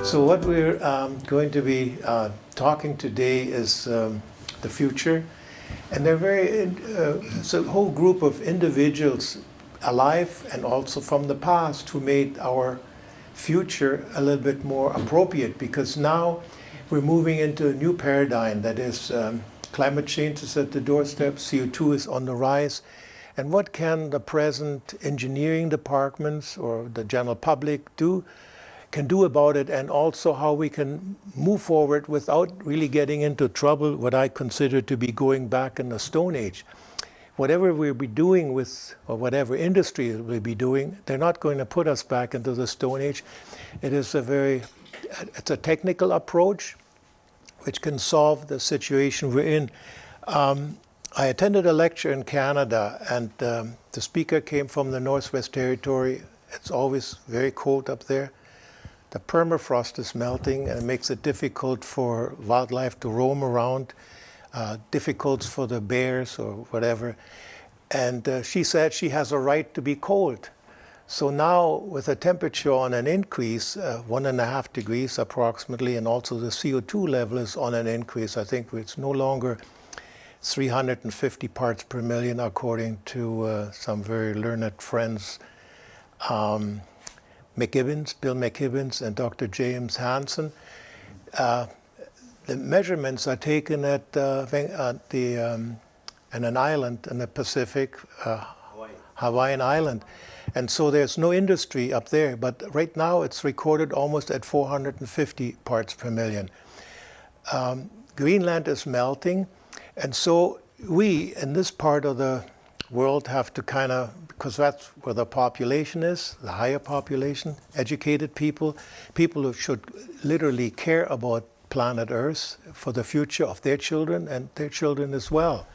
So what we're going to be talking today is the future, and it's a whole group of individuals alive and also from the past who made our future a little bit more appropriate, because now we're moving into a new paradigm that is climate change is at the doorstep, CO2 is on the rise, and what can the present engineering departments or the general public can do about it, and also how we can move forward without really getting into trouble, what I consider to be going back in the Stone Age. Whatever we'll be doing with, or whatever industry we'll be doing, they're not going to put us back into the Stone Age. It's a technical approach which can solve the situation we're in. I attended a lecture in Canada, and the speaker came from the Northwest Territory. It's always very cold up there. The permafrost is melting, and it makes it difficult for wildlife to roam around, difficult for the bears or whatever. And she said she has a right to be cold. So now, with a temperature on an increase, 1.5 degrees approximately, and also the CO2 level is on an increase. I think it's no longer 350 parts per million, according to some very learned friends. Bill McKibbins and Dr. James Hansen. The measurements are taken at in an island in the Pacific, Hawaiian island. And so there's no industry up there, but right now it's recorded almost at 450 parts per million. Greenland is melting, and so we, in this part of the world, have to because that's where the population is, the higher population, educated people who should literally care about planet Earth for the future of their children and their children as well.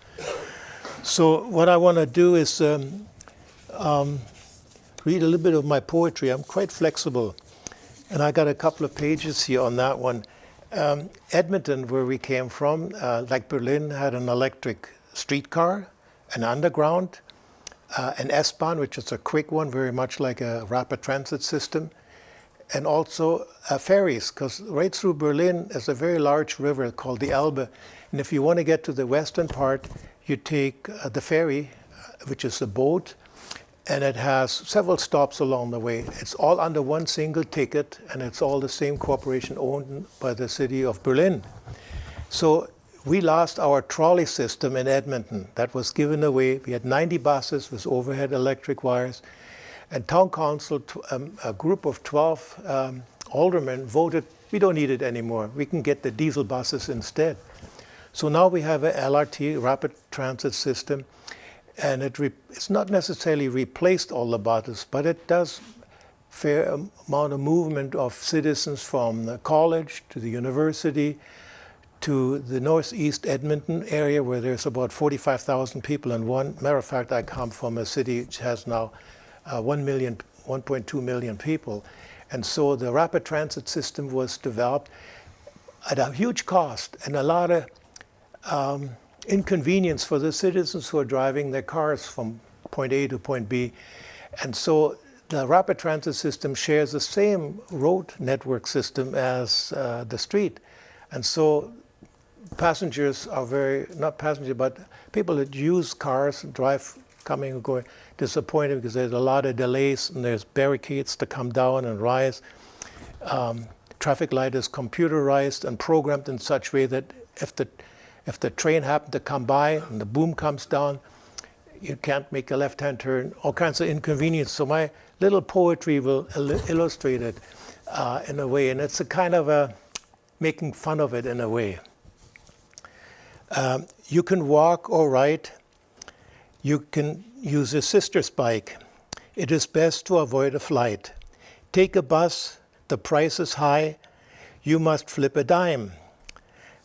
So what I want to do is read a little bit of my poetry. I'm quite flexible, and I got a couple of pages here on that one. Edmonton, where we came from, like Berlin, had an electric streetcar, an underground, an S-Bahn, which is a quick one, very much like a rapid transit system, and also ferries, because right through Berlin is a very large river called the Elbe. And if you want to get to the western part, you take the ferry, which is a boat, and it has several stops along the way. It's all under one single ticket, and it's all the same corporation owned by the city of Berlin. So we lost our trolley system in Edmonton. That was given away. We had 90 buses with overhead electric wires. And town council, a group of 12 aldermen voted, we don't need it anymore. We can get the diesel buses instead. So now we have a LRT, rapid transit system. And it's not necessarily replaced all the buses, but it does fair amount of movement of citizens from the college to the university, to the northeast Edmonton area, where there's about 45,000 people in one. Matter of fact, I come from a city which has now 1.2 million people. And so the rapid transit system was developed at a huge cost and a lot of inconvenience for the citizens who are driving their cars from point A to point B. And so the rapid transit system shares the same road network system as the street. And so passengers are not passengers, but people that use cars, drive, coming and going, disappointed because there's a lot of delays and there's barricades to come down and rise. Traffic light is computerized and programmed in such a way that if the train happened to come by and the boom comes down, you can't make a left-hand turn, all kinds of inconvenience. So my little poetry will illustrate it in a way, and it's a kind of making fun of it in a way. You can walk or ride. You can use a sister's bike. It is best to avoid a flight. Take a bus, the price is high. You must flip a dime.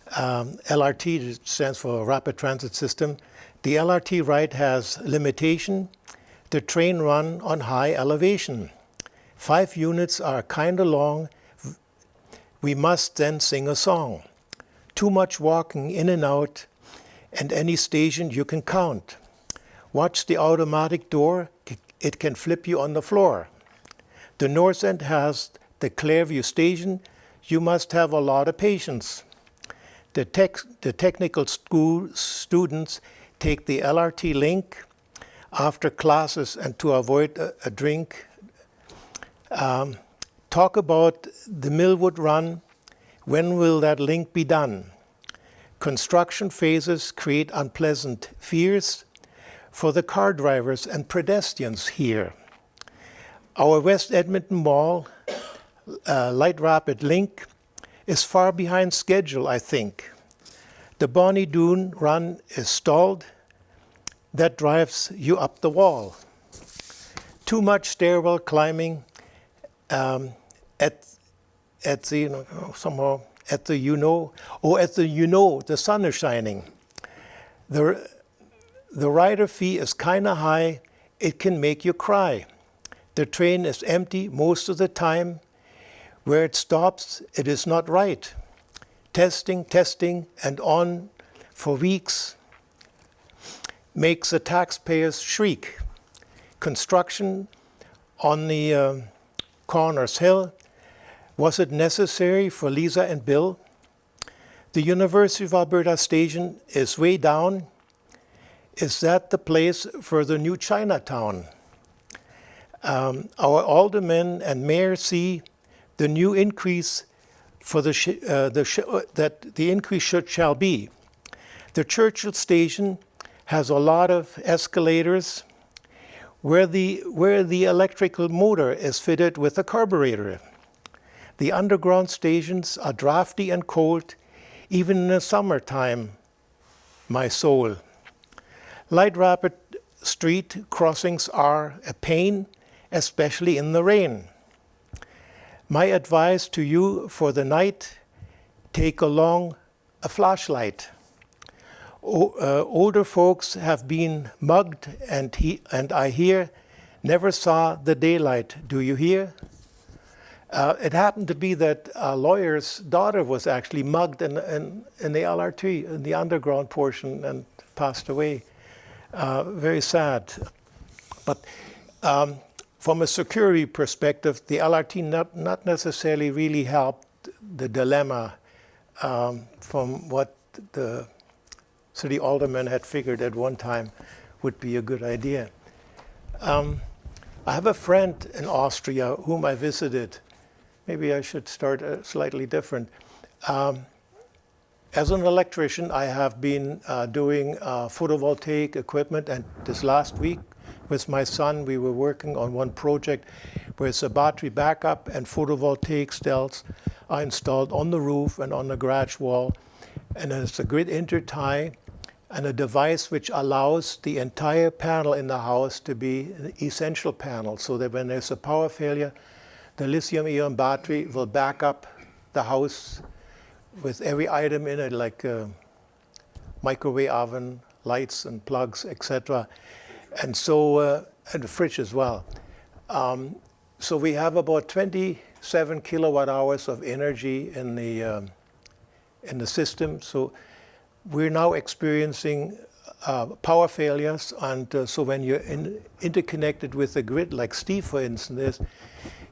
LRT stands for Rapid Transit System. The LRT ride has limitation. The train run on high elevation. 5 units are kinda long. We must then sing a song. Too much walking in and out, and any station you can count. Watch the automatic door, it can flip you on the floor. The north end has the Clairview station. you must have a lot of patience. The technical school students take the LRT link after classes and to avoid a drink. Talk about the Millwood run. When will that link be done? Construction phases create unpleasant fears for the car drivers and pedestrians here. Our West Edmonton Mall light rapid link is far behind schedule, I think. The Bonnie Doon run is stalled. That drives you up the wall. Too much stairwell climbing the sun is shining. The rider fee is kind of high. It can make you cry. The train is empty most of the time. Where it stops, it is not right. Testing, and on for weeks makes the taxpayers shriek. Construction on the Corners Hill, was it necessary for Lisa and Bill? The University of Alberta station is way down. Is that the place for the new Chinatown? Our aldermen and mayor see the new increase for that the increase shall be. The Churchill station has a lot of escalators where the electrical motor is fitted with a carburetor. The underground stations are drafty and cold, even in the summertime, my soul. Light rapid street crossings are a pain, especially in the rain. My advice to you for the night, take along a flashlight. Older folks have been mugged and I hear never saw the daylight. Do you hear? It happened to be that a lawyer's daughter was actually mugged in the LRT, in the underground portion, and passed away. Very sad. But from a security perspective, the LRT not necessarily really helped the dilemma from what the city alderman had figured at one time would be a good idea. I have a friend in Austria whom I visited. Maybe I should start slightly different. As an electrician, I have been doing photovoltaic equipment, and this last week with my son, we were working on one project where it's a battery backup and photovoltaic cells are installed on the roof and on the garage wall. And it's a grid intertie and a device which allows the entire panel in the house to be an essential panel, so that when there's a power failure, the lithium-ion battery will back up the house with every item in it, like microwave oven, lights and plugs, etc. And so, and the fridge as well. So we have about 27 kilowatt hours of energy in the system. So we're now experiencing power failures, and so when you're interconnected with the grid, like Steve, for instance, is,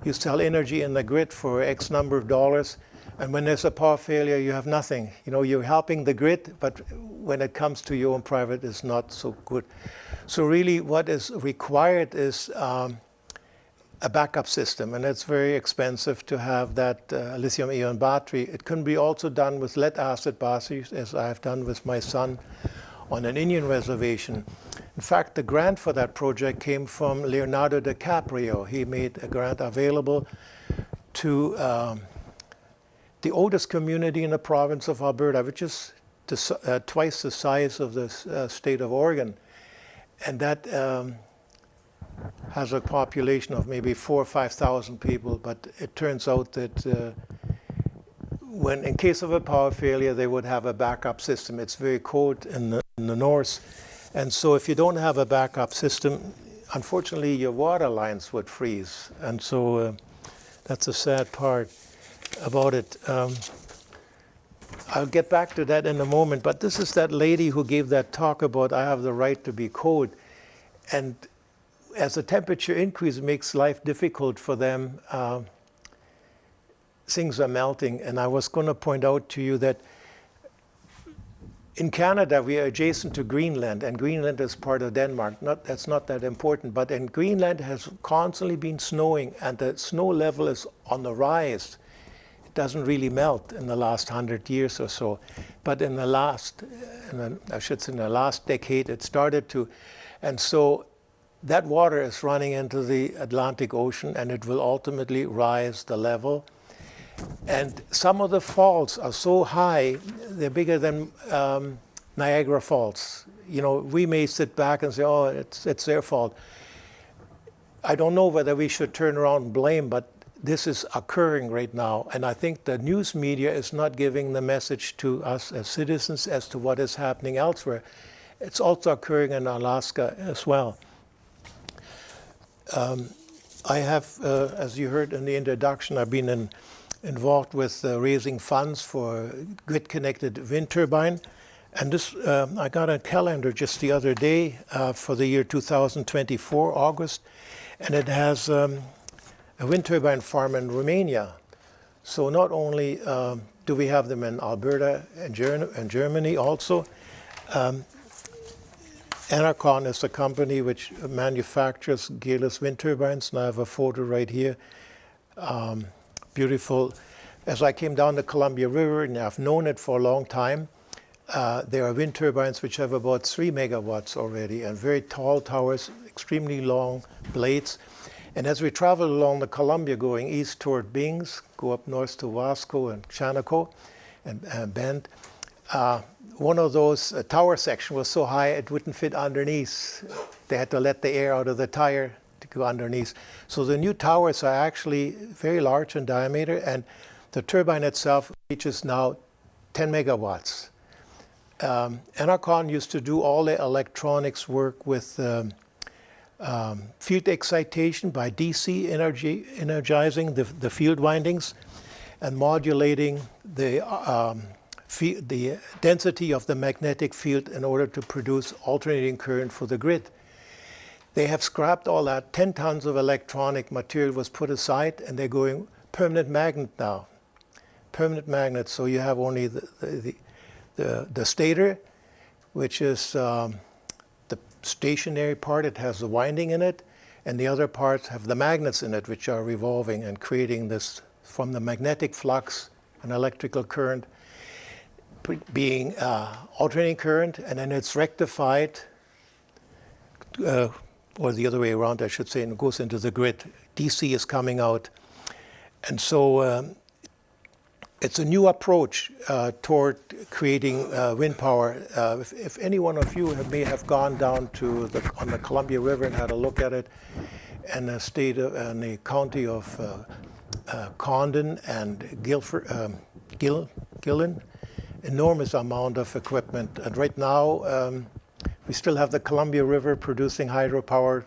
you sell energy in the grid for X number of dollars, and when there's a power failure, you have nothing. You know, you're helping the grid, but when it comes to your own private, it's not so good. So really, what is required is a backup system, and it's very expensive to have that lithium-ion battery. It can be also done with lead-acid batteries, as I have done with my son on an Indian reservation. In fact, the grant for that project came from Leonardo DiCaprio. He made a grant available to the oldest community in the province of Alberta, which is twice the size of the state of Oregon. And that has a population of maybe 4,000 or 5,000 people, but it turns out that when, in case of a power failure, they would have a backup system. It's very cold in the north, and so if you don't have a backup system, unfortunately, your water lines would freeze, and so that's a sad part about it. I'll get back to that in a moment, but this is that lady who gave that talk about I have the right to be cold, and as the temperature increases, it makes life difficult for them. things are melting. And I was going to point out to you that in Canada, we are adjacent to Greenland, and Greenland is part of Denmark. That's not that important, but in Greenland has constantly been snowing, and the snow level is on the rise. It doesn't really melt in the last 100 years or so, but in the last decade, it started to, and so that water is running into the Atlantic Ocean, and it will ultimately rise the level. And some of the falls are so high, they're bigger than Niagara Falls. You know, we may sit back and say, oh, it's their fault. I don't know whether we should turn around and blame, but this is occurring right now. And I think the news media is not giving the message to us as citizens as to what is happening elsewhere. It's also occurring in Alaska as well. I have, as you heard in the introduction, I've been involved with raising funds for grid-connected wind turbine. And this, I got a calendar just the other day for the year 2024, August, and it has a wind turbine farm in Romania. So not only do we have them in Alberta and Germany also, Enercon is a company which manufactures gearless wind turbines, and I have a photo right here. Beautiful. As I came down the Columbia River, and I've known it for a long time, there are wind turbines which have about 3 megawatts already, and very tall towers, extremely long blades. And as we travel along the Columbia going east toward Bings, go up north to Wasco and Chanaco and Bend, one of those tower sections was so high it wouldn't fit underneath. They had to let the air out of the tire to go underneath. So the new towers are actually very large in diameter, and the turbine itself reaches now 10 megawatts. Enercon used to do all the electronics work with field excitation by DC energy, energizing the field windings and modulating the density of the magnetic field in order to produce alternating current for the grid. They have scrapped all that. 10 tons of electronic material was put aside, and they're going permanent magnet now. Permanent magnet, so you have only the stator, which is the stationary part. It has the winding in it, and the other parts have the magnets in it, which are revolving and creating this, from the magnetic flux, an electrical current, being alternating current, and then it's rectified, or the other way around, I should say, and it goes into the grid. DC is coming out. And so it's a new approach toward creating wind power. If any one of you may have gone down to on the Columbia River and had a look at it, and the state of, and the county of Condon and Gillen, enormous amount of equipment. And right now, we still have the Columbia River producing hydropower,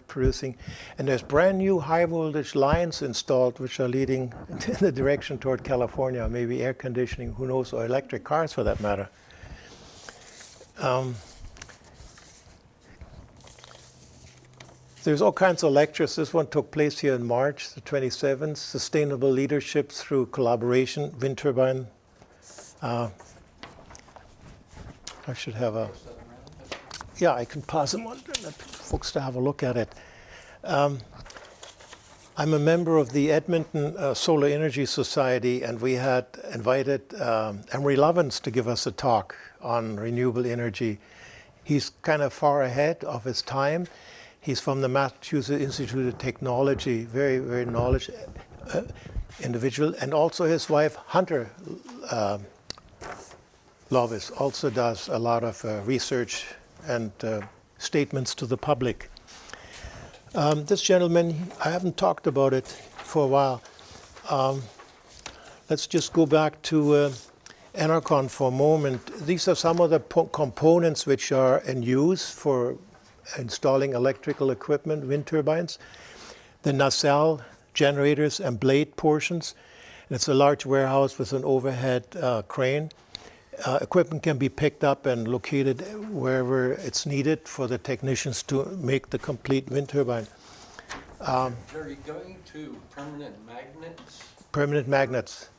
and there's brand new high voltage lines installed which are leading in the direction toward California, maybe air conditioning, who knows, or electric cars for that matter. There's all kinds of lectures. This one took place here in March the 27th, Sustainable Leadership Through Collaboration, Wind Turbine. I should have a... Yeah, I can pass them on to let folks to have a look at it. I'm a member of the Edmonton Solar Energy Society, and we had invited Emery Lovins to give us a talk on renewable energy. He's kind of far ahead of his time. He's from the Massachusetts Institute of Technology, very, very knowledgeable individual, and also his wife, Hunter Lovis, also does a lot of research and statements to the public. This gentleman, I haven't talked about it for a while. Let's just go back to Enercon for a moment. These are some of the components which are in use for installing electrical equipment, wind turbines. The nacelle, generators, and blade portions. And it's a large warehouse with an overhead crane. Equipment can be picked up and located wherever it's needed for the technicians to make the complete wind turbine. Are you going to permanent magnets? Permanent magnets.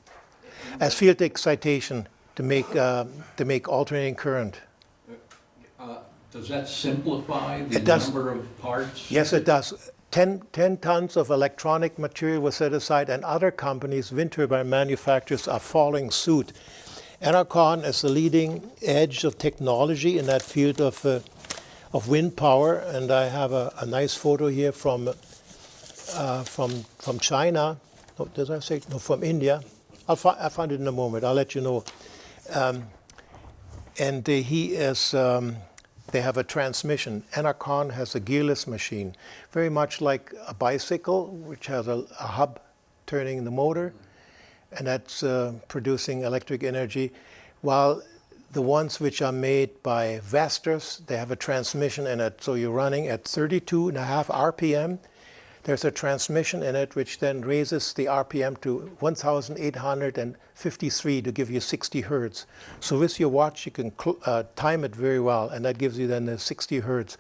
as field excitation to make alternating current. Does that simplify the number of parts? Yes, it does. 10 tons of electronic material was set aside, and other companies, wind turbine manufacturers, are following suit. Enercon is the leading edge of technology in that field of wind power, and I have a nice photo here from China. Oh, did I say no? From India. I'll find it in a moment. I'll let you know. And he is. They have a transmission. Enercon has a gearless machine, very much like a bicycle, which has a hub turning the motor, and that's producing electric energy. While the ones which are made by Vestas, they have a transmission in it. So you're running at 32.5 RPM. There's a transmission in it which then raises the RPM to 1,853 to give you 60 hertz. So with your watch, you can time it very well, and that gives you then the 60 hertz.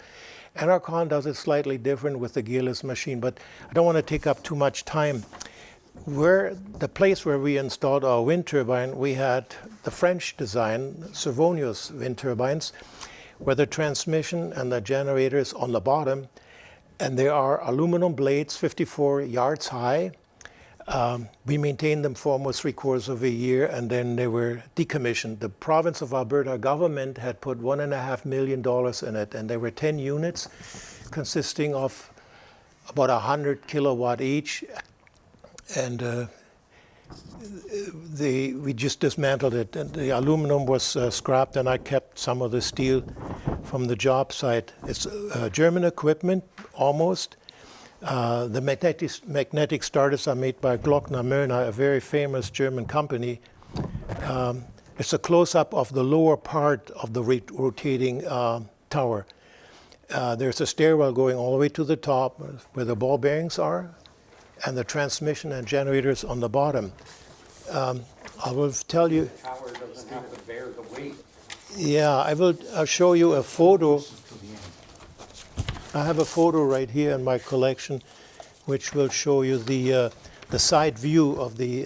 Enercon does it slightly different with the gearless machine, but I don't want to take up too much time. The place where we installed our wind turbine, we had the French design, Servonius wind turbines, where the transmission and the generator is on the bottom, and there are aluminum blades 54 yards high. We maintained them for almost 3/4 of a year, and then they were decommissioned. The province of Alberta government had put $1.5 million in it, and there were 10 units consisting of about 100 kilowatt each. And we just dismantled it, and the aluminum was scrapped, and I kept some of the steel from the job site. It's German equipment, almost. The magnetic starters are made by Glockner Möllner, a very famous German company. It's a close-up of the lower part of the rotating tower. There's a stairwell going all the way to the top where the ball bearings are, and the transmission and generators on the bottom. I will tell you. The tower doesn't have to bear the weight. Yeah, I'll show you a photo. I have a photo right here in my collection, which will show you the side view of the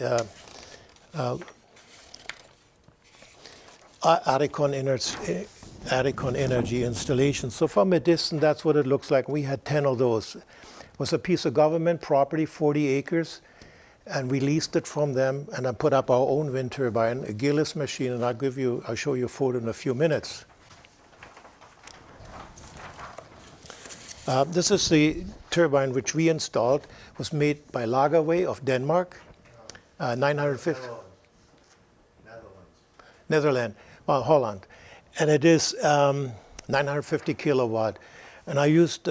Adicon Energy installation. So from a distance, that's what it looks like. We had 10 of those. It was a piece of government property, 40 acres, and we leased it from them, and I put up our own wind turbine, a gearless machine, and I'll show you a photo in a few minutes. This is the turbine which we installed. It was made by Lagerwey of Denmark, 950. Netherlands. Well, Holland. And it is 950 kilowatt. And I used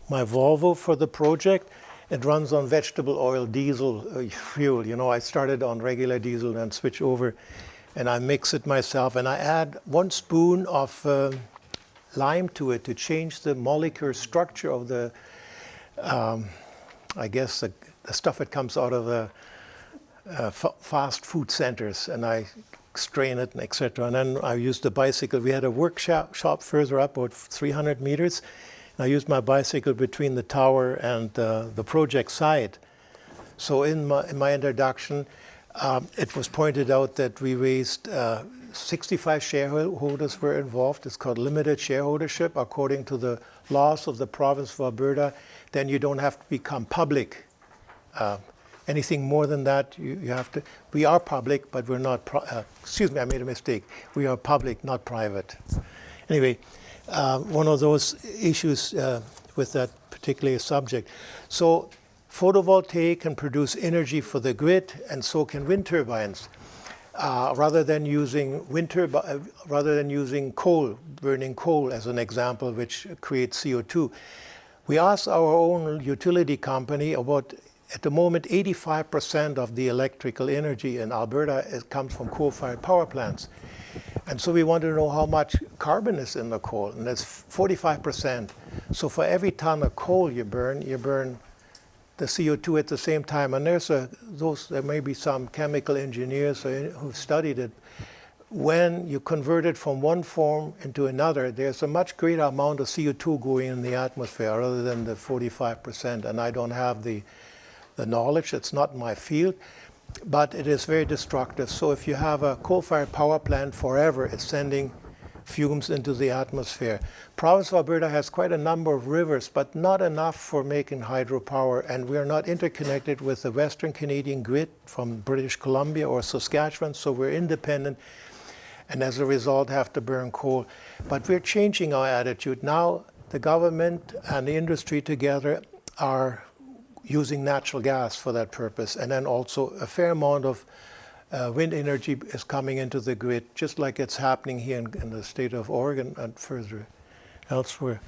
my Volvo for the project. It runs on vegetable oil diesel fuel. You know, I started on regular diesel and switch over, and I mix it myself. And I add 1 spoon of lime to it to change the molecular structure of the, I guess, the stuff that comes out of the fast food centers. And I strain it, and etc. And then I used the bicycle. We had a workshop further up, about 300 meters. And I used my bicycle between the tower and the project site. So in my introduction, it was pointed out that we raised 65 shareholders were involved. It's called limited shareholdership. According to the laws of the province of Alberta, then you don't have to become public. Anything more than that, you have to. We are public, but we're not. Excuse me, I made a mistake. We are public, not private. Anyway, one of those issues with that particular subject. So, photovoltaic can produce energy for the grid, and so can wind turbines. Rather than using coal, burning coal as an example, which creates CO2, we asked our own utility company about. At the moment, 85% of the electrical energy in Alberta comes from coal-fired power plants. And so we want to know how much carbon is in the coal, and that's 45%. So for every ton of coal you burn the CO2 at the same time. And there may be some chemical engineers who've studied it. When you convert it from one form into another, there's a much greater amount of CO2 going in the atmosphere rather than the 45%. And I don't have the knowledge, it's not my field. but it is very destructive. So if you have a coal-fired power plant forever, it's sending fumes into the atmosphere. Province of Alberta has quite a number of rivers, but not enough for making hydropower, and we are not interconnected with the Western Canadian grid from British Columbia or Saskatchewan, so we're independent, and as a result have to burn coal. But we're changing our attitude. Now the government and the industry together are using natural gas for that purpose, and then also a fair amount of wind energy is coming into the grid, just like it's happening here in the state of Oregon and further elsewhere.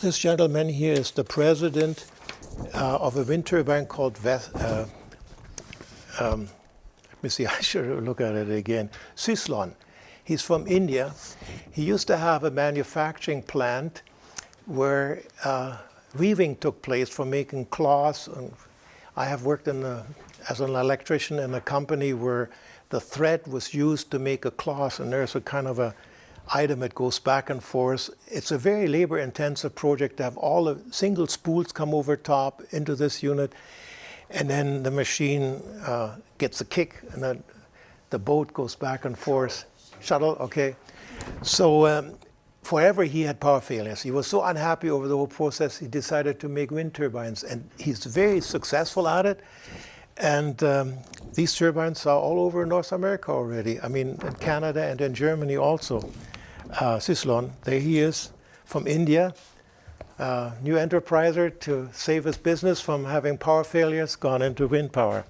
This gentleman here is the president of a wind turbine called let me see, I should look at it again. Syslon. He's from India. He used to have a manufacturing plant where weaving took place for making cloths. And I have worked as an electrician in a company where the thread was used to make a cloth, and there's a kind of a item that goes back and forth. It's a very labor-intensive project to have all the single spools come over top into this unit, and then the machine gets a kick, and then the boat goes back and forth. Shuttle, okay. So forever he had power failures. He was so unhappy over the whole process, he decided to make wind turbines, and he's very successful at it. And these turbines are all over North America already. I mean, in Canada and in Germany also. Syslon, there he is, from India. New enterpriser to save his business from having power failures, gone into wind power.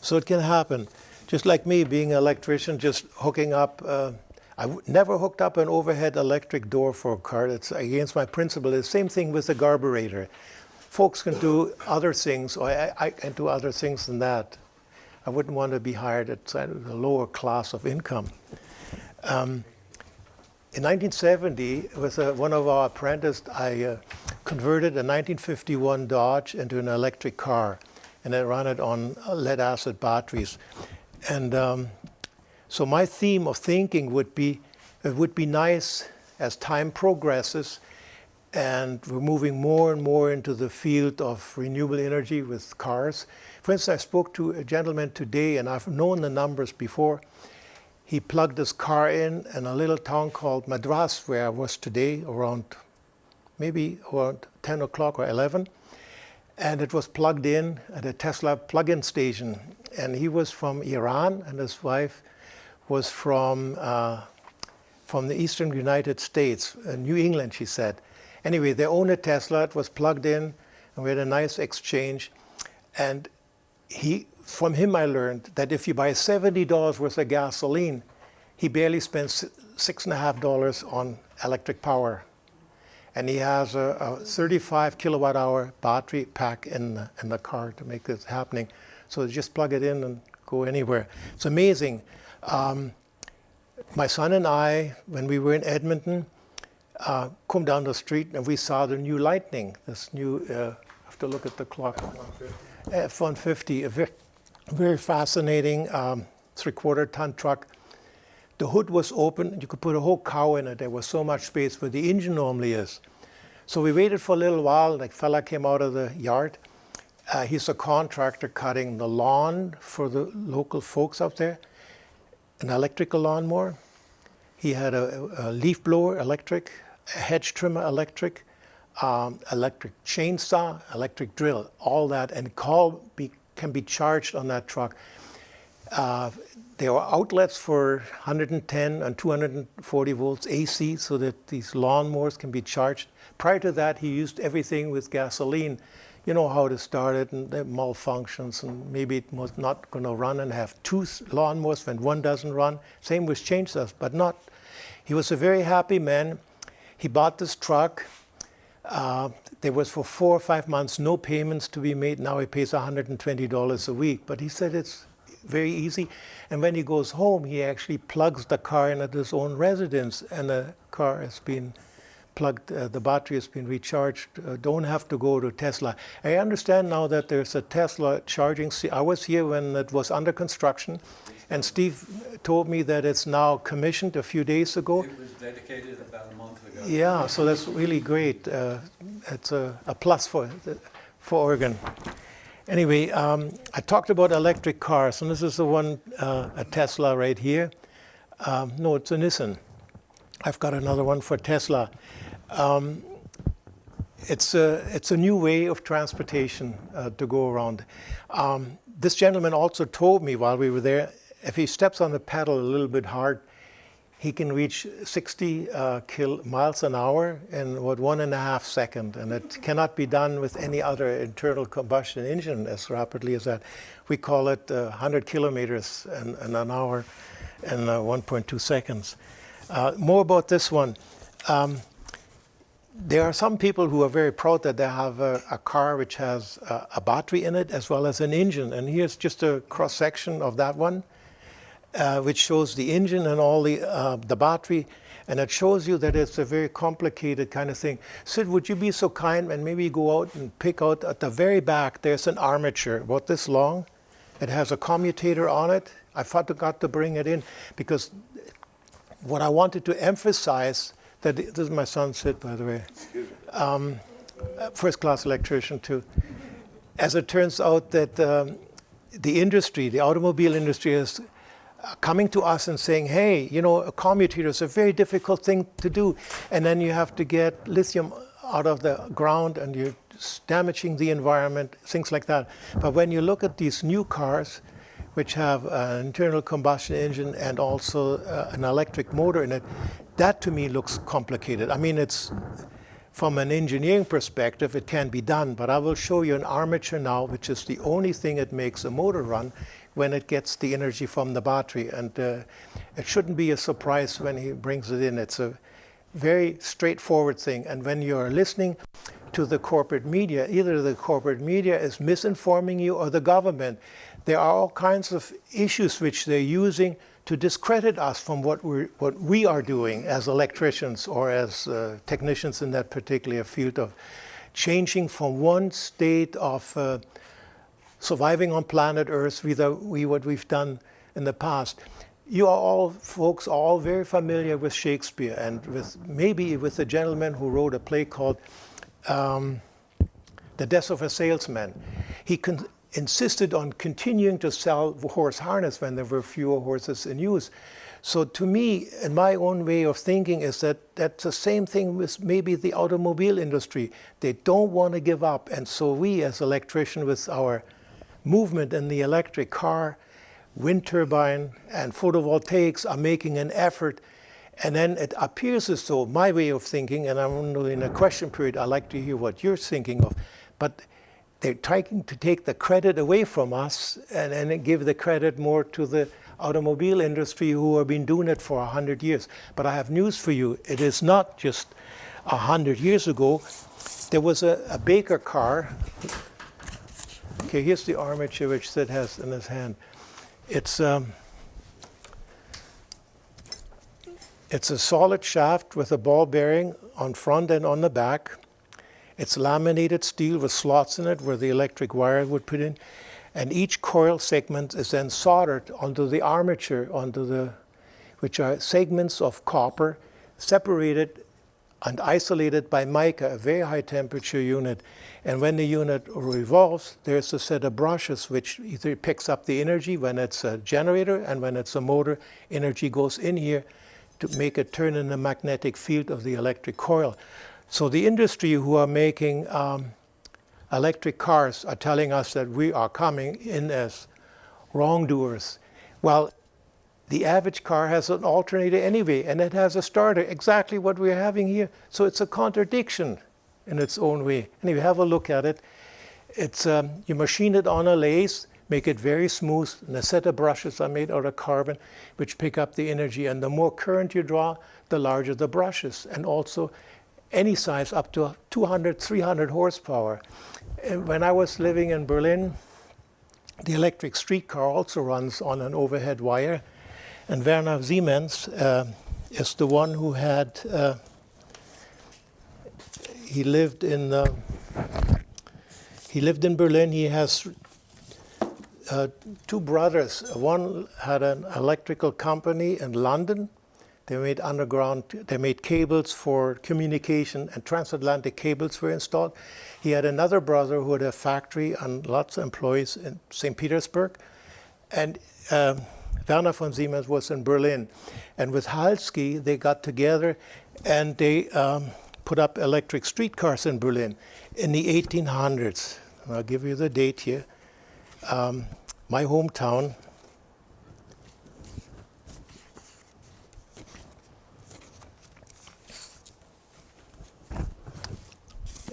So it can happen. Just like me, being an electrician, just hooking up. I never hooked up an overhead electric door for a car. It's against my principle. It's the same thing with the carburetor. Folks can do other things, or I can do other things than that. I wouldn't want to be hired at the lower class of income. In 1970, with one of our apprentices, I converted a 1951 Dodge into an electric car, and I ran it on lead-acid batteries. And so my theme of thinking would be, it would be nice as time progresses, and we're moving more and more into the field of renewable energy with cars. For instance, I spoke to a gentleman today, and I've known the numbers before. He plugged his car in a little town called Madras, where I was today, maybe around 10 o'clock or 11. And it was plugged in at a Tesla plug-in station. And he was from Iran, and his wife was from the eastern United States, New England, she said. Anyway, they owned a Tesla, it was plugged in, and we had a nice exchange. And from him I learned that if you buy $70 worth of gasoline, he barely spends $6.50 on electric power. And he has a 35 kilowatt hour battery pack in the car to make this happening. So just plug it in and go anywhere. It's amazing. My son and I, when we were in Edmonton, come down the street and we saw the new Lightning, this new, I have to look at the clock. F-150, a very fascinating 3/4 ton truck. The hood was open, you could put a whole cow in it. There was so much space where the engine normally is. So we waited for a little while, the fella came out of the yard. He's a contractor cutting the lawn for the local folks out there, an electrical lawnmower. He had a leaf blower, electric, a hedge trimmer, electric, electric chainsaw, electric drill, all that, and can be charged on that truck. There are outlets for 110 and 240 volts AC so that these lawnmowers can be charged. Prior to that, he used everything with gasoline. You know how to start it, and the malfunctions, and maybe it was not going to run, and have two lawnmowers when one doesn't run. Same with chainsaws, but not. He was a very happy man. He bought this truck. There was for 4 or 5 months no payments to be made. Now he pays $120 a week. But he said it's very easy. And when he goes home, he actually plugs the car in at his own residence, and the car has been plugged, the battery has been recharged. Don't have to go to Tesla. I understand now that there's a Tesla charging. I was here when it was under construction, and Steve told me that it's now commissioned a few days ago. It was dedicated about a month ago. Yeah, so that's really great. It's a plus for Oregon. Anyway, I talked about electric cars, and this is the one, a Tesla right here. No, it's a Nissan. I've got another one for Tesla. It's a new way of transportation to go around. This gentleman also told me while we were there, if he steps on the pedal a little bit hard, he can reach 60 miles an hour in about 1.5 seconds, and it cannot be done with any other internal combustion engine as rapidly as that. We call it 100 kilometers in an hour in 1.2 seconds. More about this one. There are some people who are very proud that they have a car which has a battery in it as well as an engine, and here's just a cross-section of that one. Which shows the engine and all the battery, and it shows you that it's a very complicated kind of thing. Sid, would you be so kind and maybe go out and pick out at the very back, there's an armature about this long. It has a commutator on it. I forgot to bring it in because what I wanted to emphasize, that this is my son Sid, by the way, first-class electrician too. As it turns out that the industry, the automobile industry is coming to us and saying, hey, you know, a commutator is a very difficult thing to do. And then you have to get lithium out of the ground and you're damaging the environment, things like that. But when you look at these new cars, which have an internal combustion engine and also an electric motor in it, that to me looks complicated. I mean, it's from an engineering perspective, it can be done, but I will show you an armature now, which is the only thing that makes a motor run when it gets the energy from the battery. And it shouldn't be a surprise when he brings it in. It's a very straightforward thing. And when you're listening to the corporate media, either the corporate media is misinforming you or the government. There are all kinds of issues which they're using to discredit us from what we are doing as electricians or as technicians in that particular field of changing from one state of surviving on planet Earth what we've done in the past. You are all folks all very familiar with Shakespeare and maybe with the gentleman who wrote a play called The Death of a Salesman. He insisted on continuing to sell horse harness when there were fewer horses in use. So to me, in my own way of thinking, is that that's the same thing with maybe the automobile industry. They don't want to give up. And so we as electricians with our movement in the electric car, wind turbine, and photovoltaics are making an effort. And then it appears as though, my way of thinking, and I'm only in a question period, I'd like to hear what you're thinking of, but they're trying to take the credit away from us and give the credit more to the automobile industry who have been doing it for 100 years. But I have news for you. It is not just 100 years ago. There was a Baker car. Okay, here's the armature which Sid has in his hand. It's a solid shaft with a ball bearing on front and on the back. It's laminated steel with slots in it where the electric wire would put in. And each coil segment is then soldered onto the armature, which are segments of copper separated and isolated by mica, a very high temperature unit. And when the unit revolves, there's a set of brushes which either picks up the energy when it's a generator, and when it's a motor, energy goes in here to make it turn in the magnetic field of the electric coil. So the industry who are making electric cars are telling us that we are coming in as wrongdoers. Well, the average car has an alternator anyway, and it has a starter, exactly what we're having here. So it's a contradiction in its own way. Anyway, have a look at it. It's you machine it on a lathe, make it very smooth, and a set of brushes are made out of carbon, which pick up the energy. And the more current you draw, the larger the brushes, and also any size up to 200, 300 horsepower. And when I was living in Berlin, the electric streetcar also runs on an overhead wire. And Werner Siemens is the one who had, he lived in Berlin. He has two brothers. One had an electrical company in London, They made underground, they made cables for communication, and transatlantic cables were installed. He had another brother who had a factory and lots of employees in St. Petersburg. And Werner von Siemens was in Berlin. And with Halski, they got together and they put up electric streetcars in Berlin in the 1800s. And I'll give you the date here. My hometown.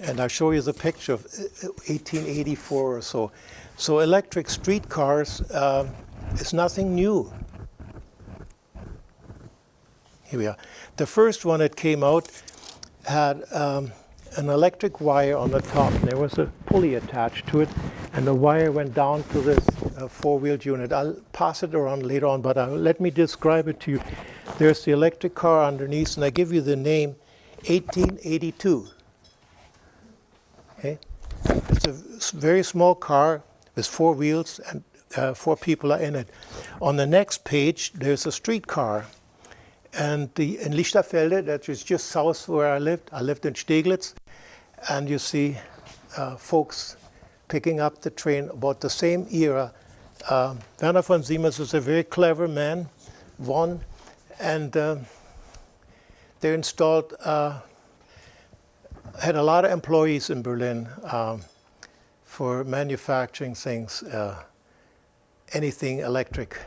And I'll show you the picture of 1884 or so. So electric streetcars is nothing new. Here we are. The first one that came out had an electric wire on the top. There was a pulley attached to it, and the wire went down to this four-wheeled unit. I'll pass it around later on, but let me describe it to you. There's the electric car underneath, and I give you the name 1882. Okay. It's a very small car with four wheels, and 4 people are in it. On the next page, there's a streetcar. And in Lichterfelde, that is just south where I lived in Steglitz, and you see folks picking up the train about the same era. Werner von Siemens was a very clever man, and they installed had a lot of employees in Berlin for manufacturing things, anything electric,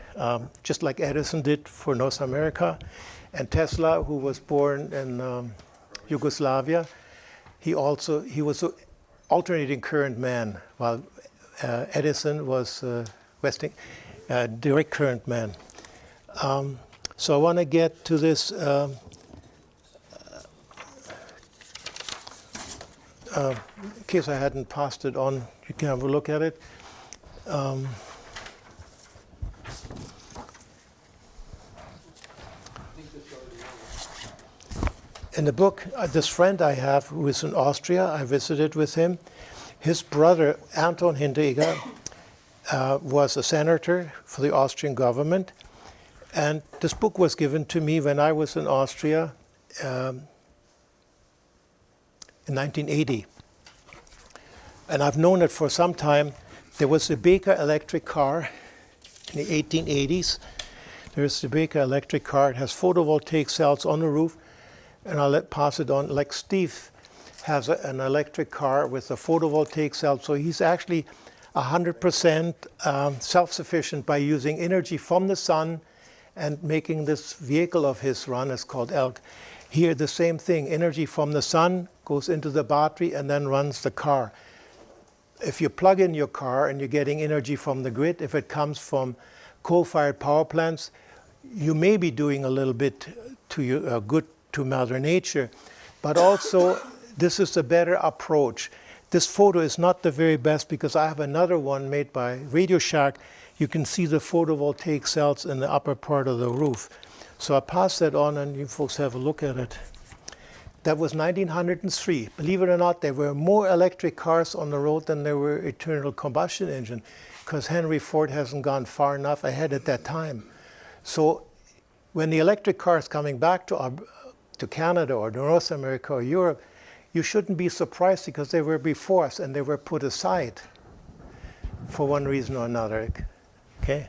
just like Edison did for North America. And Tesla, who was born in Yugoslavia, he was an alternating current man, while Edison was direct current man. So I want to get to this in case I hadn't passed it on, you can have a look at it. In the book, this friend I have who is in Austria, I visited with him. His brother, Anton Hinteregger, was a senator for the Austrian government. And this book was given to me when I was in Austria in 1980. And I've known it for some time. There was the Baker electric car in the 1880s. There's the Baker electric car. It has photovoltaic cells on the roof. And I'll pass it on. Like Steve has an electric car with a photovoltaic cell. So he's actually 100% self-sufficient by using energy from the sun and making this vehicle of his run. It's called ELK. Here, the same thing. Energy from the sun goes into the battery and then runs the car. If you plug in your car and you're getting energy from the grid, if it comes from coal-fired power plants, you may be doing a little bit to your good to Mother Nature, but also this is a better approach. This photo is not the very best because I have another one made by Radio Shack. You can see the photovoltaic cells in the upper part of the roof. So I pass that on and you folks have a look at it. That was 1903. Believe it or not, there were more electric cars on the road than there were internal combustion engine, because Henry Ford hasn't gone far enough ahead at that time. So when the electric car is coming back to Canada or North America or Europe, you shouldn't be surprised because they were before us and they were put aside for one reason or another. Okay.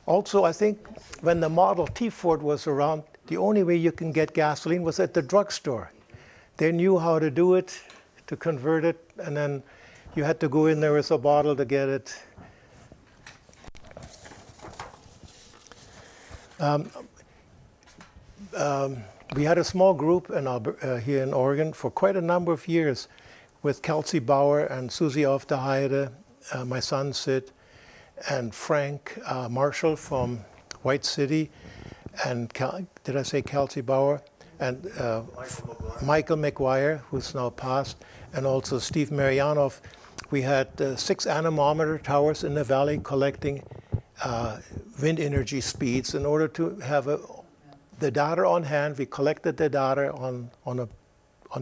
Also, I think when the Model T Ford was around, the only way you can get gasoline was at the drugstore. They knew how to do it, to convert it, and then you had to go in there with a bottle to get it. We had a small group here in Oregon for quite a number of years with Kelsey Bauer and Susie Auf der Heide, my son Sid, and Frank Marshall from White City, and did I say Kelsey Bauer? And Michael McGuire, who's now passed, and also Steve Marianoff. We had 6 anemometer towers in the valley collecting wind energy speeds in order to have the data on hand. We collected the data on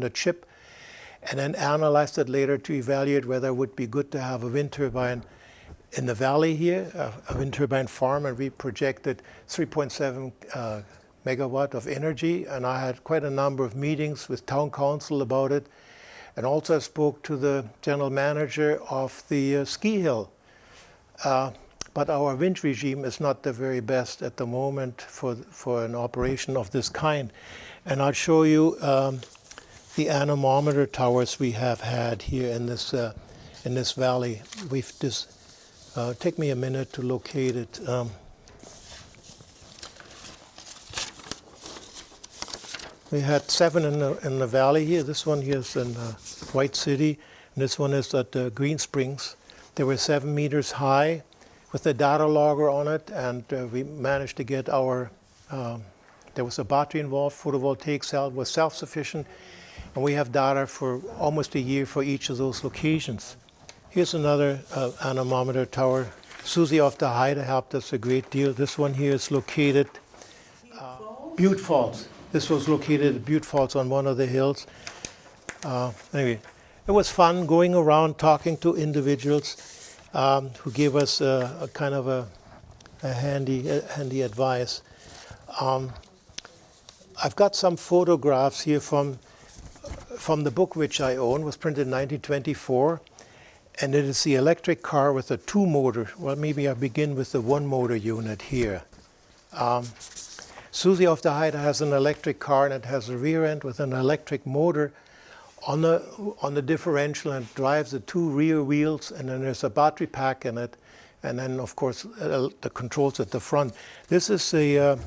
a chip and then analyzed it later to evaluate whether it would be good to have a wind turbine in the valley here, a wind turbine farm, and we projected 3.7 megawatt of energy, and I had quite a number of meetings with town council about it. And also I spoke to the general manager of the ski hill. But our wind regime is not the very best at the moment for an operation of this kind. And I'll show you the anemometer towers we have had here in this valley. We've just take me a minute to locate it. We had 7 in the valley here. This one here is in White City, and this one is at Green Springs. They were 7 meters high with a data logger on it, and we managed to get our, there was a battery involved, photovoltaic cell, was self-sufficient, and we have data for almost a year for each of those locations. Here's another anemometer tower. Susie of the Heide helped us a great deal. This one here is located Butte Falls. This was located at Butte Falls on one of the hills. Anyway, it was fun going around talking to individuals who gave us a kind of a handy advice. I've got some photographs here from the book which I own. It was printed in 1924. And it is the electric car with a 2-motor. Well, maybe I begin with the 1-motor unit here. Susie of the Heide has an electric car, and it has a rear end with an electric motor on the differential, and drives the 2 rear wheels, and then there's a battery pack in it, and then of course the controls at the front. This is a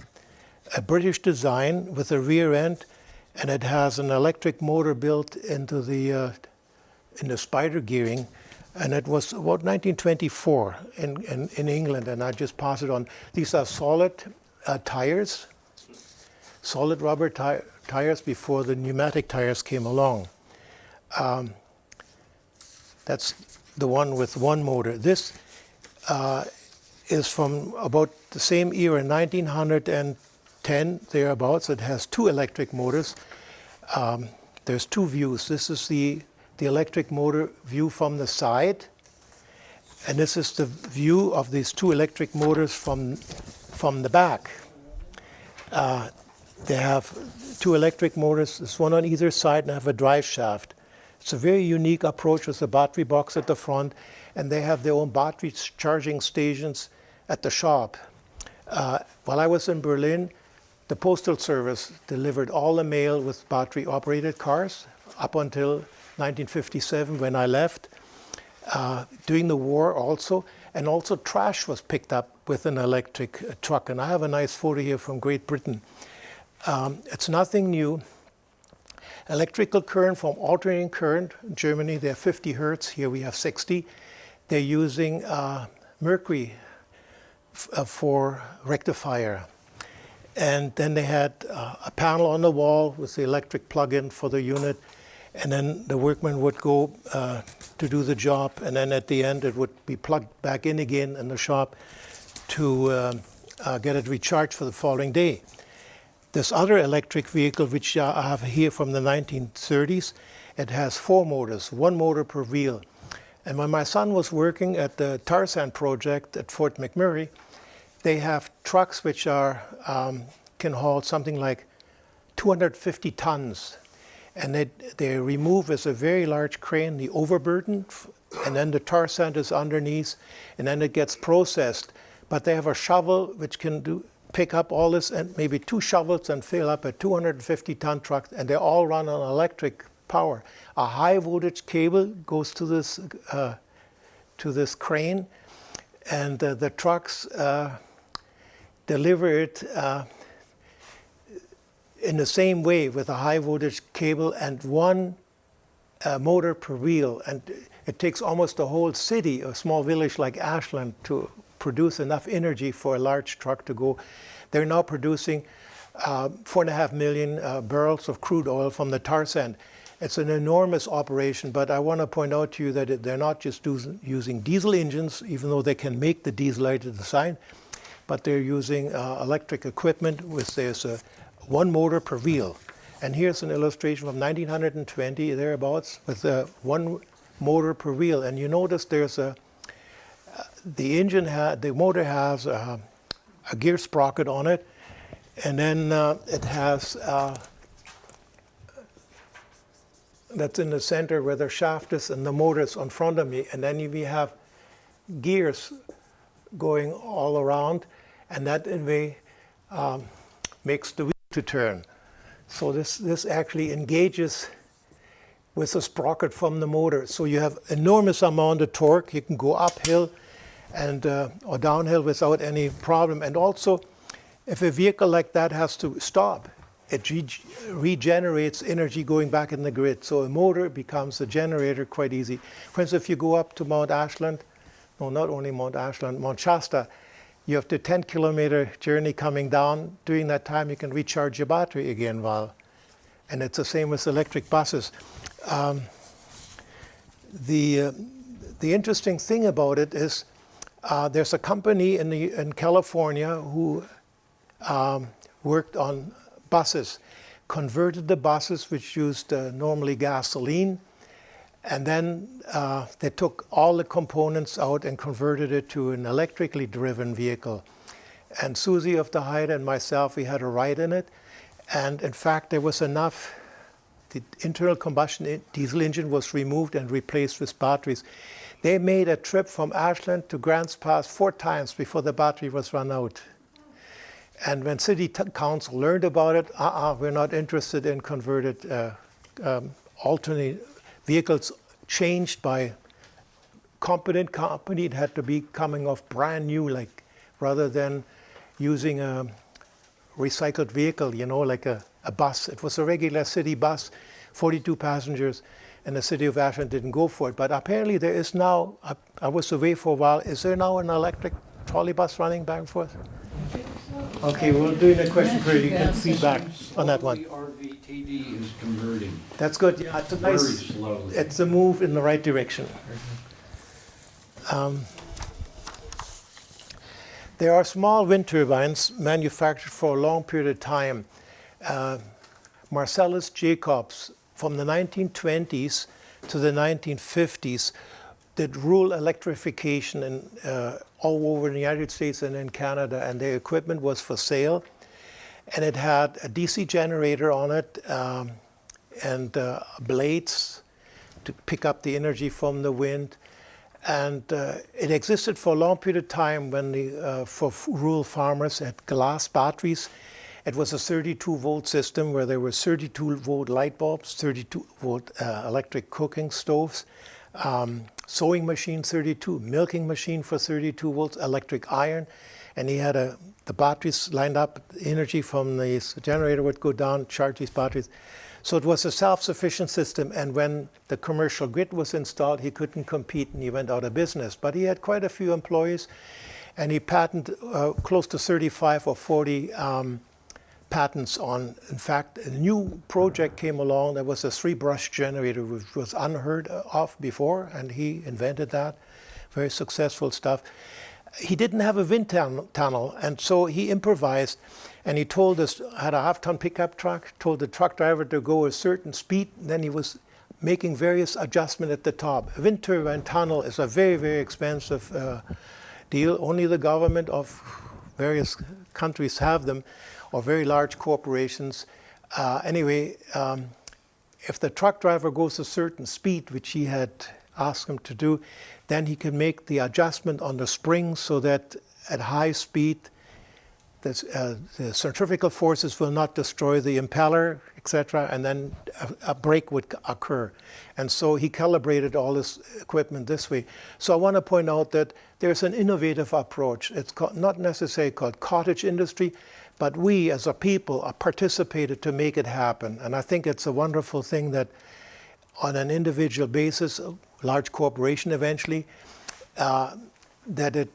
British design with a rear end, and it has an electric motor built into the spider gearing. And it was about 1924 in England, and I just pass it on. These are solid tires, solid rubber tires before the pneumatic tires came along. That's the one with 1 motor. This is from about the same era, 1910, thereabouts. It has 2 electric motors. There's 2 views. This is the electric motor view from the side, and this is the view of these 2 electric motors from the back. They have 2 electric motors, there's one on either side, and have a drive shaft. It's a very unique approach with a battery box at the front, and they have their own battery charging stations at the shop. While I was in Berlin, the Postal Service delivered all the mail with battery-operated cars up until 1957 when I left. During the war also, and also trash was picked up with an electric truck. And I have a nice photo here from Great Britain. It's nothing new. Electrical current from alternating current. In Germany, they have 50 hertz. Here we have 60. They're using mercury for rectifier. And then they had a panel on the wall with the electric plug-in for the unit. And then the workman would go to do the job, and then at the end it would be plugged back in again in the shop to get it recharged for the following day. This other electric vehicle, which I have here from the 1930s, it has 4 motors, 1 motor per wheel. And when my son was working at the tar sand project at Fort McMurray, they have trucks which are can haul something like 250 tons. And they remove with a very large crane the overburden, and then the tar sand is underneath, and then it gets processed. But they have a shovel which can pick up all this, and maybe 2 shovels, and fill up a 250-ton truck, and they all run on electric power. A high voltage cable goes to this crane, and the trucks deliver it in the same way with a high voltage cable and 1 motor per wheel. And it takes almost a whole city, a small village like Ashland, to produce enough energy for a large truck to go. They're now producing 4.5 million barrels of crude oil from the tar sand. It's an enormous operation, but I want to point out to you that they're not just using diesel engines, even though they can make the diesel out of the side, but they're using electric equipment with there's a 1 motor per wheel. And here's an illustration from 1920, thereabouts, with 1 motor per wheel. And you notice there's the motor has a gear sprocket on it, And then it has, that's in the center where the shaft is and the motor is in front of me. And then we have gears going all around, and that in way makes the wheel to turn. So this actually engages with a sprocket from the motor. So you have enormous amount of torque. You can go uphill and or downhill without any problem. And also, if a vehicle like that has to stop, it regenerates energy going back in the grid. So a motor becomes a generator quite easy. For instance, if you go up to Mount Ashland, no, not only Mount Ashland, Mount Shasta, you have the 10-kilometer journey coming down. During that time, you can recharge your battery again. And it's the same with electric buses. The interesting thing about it is there's a company in California who worked on buses, converted the buses which used normally gasoline, and then they took all the components out and converted it to an electrically driven vehicle. And Susie of the Heide and myself, we had a ride in it. And in fact, there was enough. The internal combustion diesel engine was removed and replaced with batteries. They made a trip from Ashland to Grants Pass 4 times before the battery was run out. And when City Council learned about it, we're not interested in converted alternate vehicles changed by competent company. It had to be coming off brand new, like rather than using a recycled vehicle, like a bus. It was a regular city bus, 42 passengers, and the city of Ashland didn't go for it. But apparently there is now, I was away for a while, is there now an electric trolley bus running back and forth? Okay, we're doing a question period. You can feedback on that one. RVTD is converting. That's good. Yeah, it's a nice. Very slowly. It's a move in the right direction. There are small wind turbines manufactured for a long period of time. Marcellus Jacobs, from the 1920s to the 1950s, did rural electrification in, all over the United States and in Canada, and the equipment was for sale. And it had a DC generator on it and blades to pick up the energy from the wind. And it existed for a long period of time when for rural farmers had glass batteries. It was a 32-volt system where there were 32-volt light bulbs, 32-volt electric cooking stoves, sewing machine 32, milking machine for 32 volts, electric iron, and he had the batteries lined up. Energy from the generator would go down, charge these batteries. So it was a self-sufficient system, and when the commercial grid was installed, he couldn't compete and he went out of business. But he had quite a few employees, and he patented close to 35 or 40 patents on. In fact, a new project came along. There was a 3-brush generator, which was unheard of before, and he invented that. Very successful stuff. He didn't have a wind tunnel, and so he improvised, and he told us, had a half-ton pickup truck, told the truck driver to go a certain speed, and then he was making various adjustments at the top. A wind turbine tunnel is a very, very expensive deal. Only the government of various countries have them, or very large corporations. Anyway, if the truck driver goes a certain speed, which he had asked him to do, then he can make the adjustment on the spring so that at high speed, the centrifugal forces will not destroy the impeller, etc., and then a break would occur. And so he calibrated all this equipment this way. So I want to point out that there's an innovative approach. It's not necessarily called cottage industry, but we as a people participated to make it happen. And I think it's a wonderful thing that on an individual basis, a large corporation eventually, that it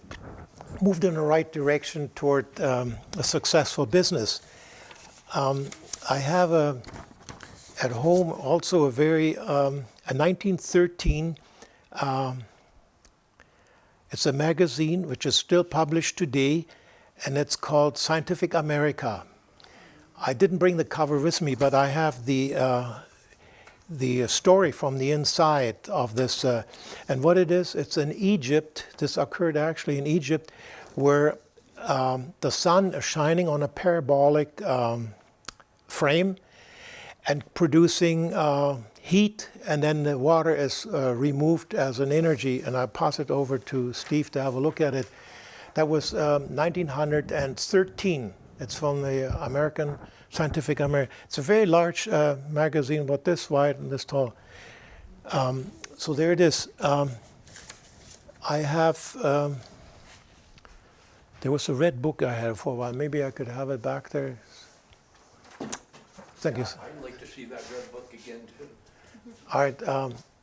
moved in the right direction toward a successful business. I have at home also a 1913, it's a magazine which is still published today, and it's called Scientific America. I didn't bring the cover with me, but I have the story from the inside of this. And what it is, it's in Egypt. This occurred actually in Egypt, where the sun is shining on a parabolic frame and producing heat, and then the water is removed as an energy, and I pass it over to Steve to have a look at it. That was 1913. It's from the American Scientific American. It's a very large magazine, about this wide and this tall. So there it is. I have, there was a red book I had for a while. Maybe I could have it back there. Thank you. I'd like to see that red book again, too. All right.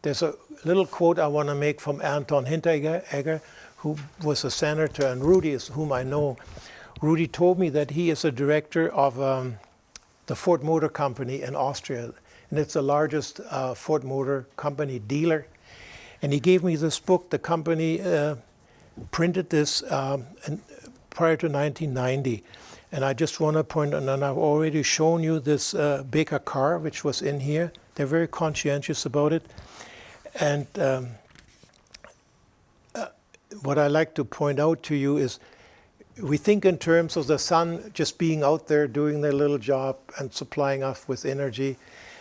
There's a little quote I want to make from Anton Hinteregger, who was a senator, and Rudy is whom I know. Rudy told me that he is a director of the Ford Motor Company in Austria, and it's the largest Ford Motor Company dealer. And he gave me this book. The company printed this prior to 1990. And I just want to point, and I've already shown you this Baker car, which was in here. They're very conscientious about it. And what I like to point out to you is we think in terms of the sun just being out there doing their little job and supplying us with energy,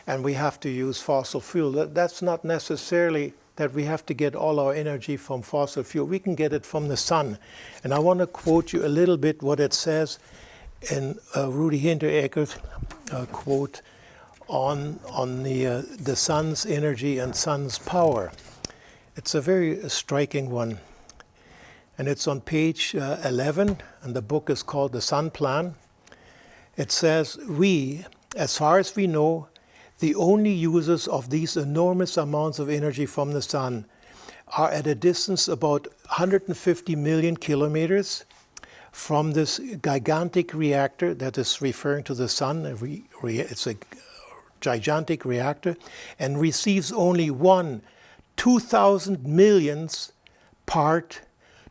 and we have to use fossil fuel. That's not necessarily that we have to get all our energy from fossil fuel. We can get it from the sun. And I want to quote you a little bit what it says in Rudy Hinteregger's quote on the sun's energy and sun's power. It's a very striking one. And it's on page 11, and the book is called The Sun Plan. It says, we, as far as we know, the only users of these enormous amounts of energy from the sun are at a distance about 150 million kilometers from this gigantic reactor that is referring to the sun. It's a gigantic reactor, and receives only 2,000 millionths part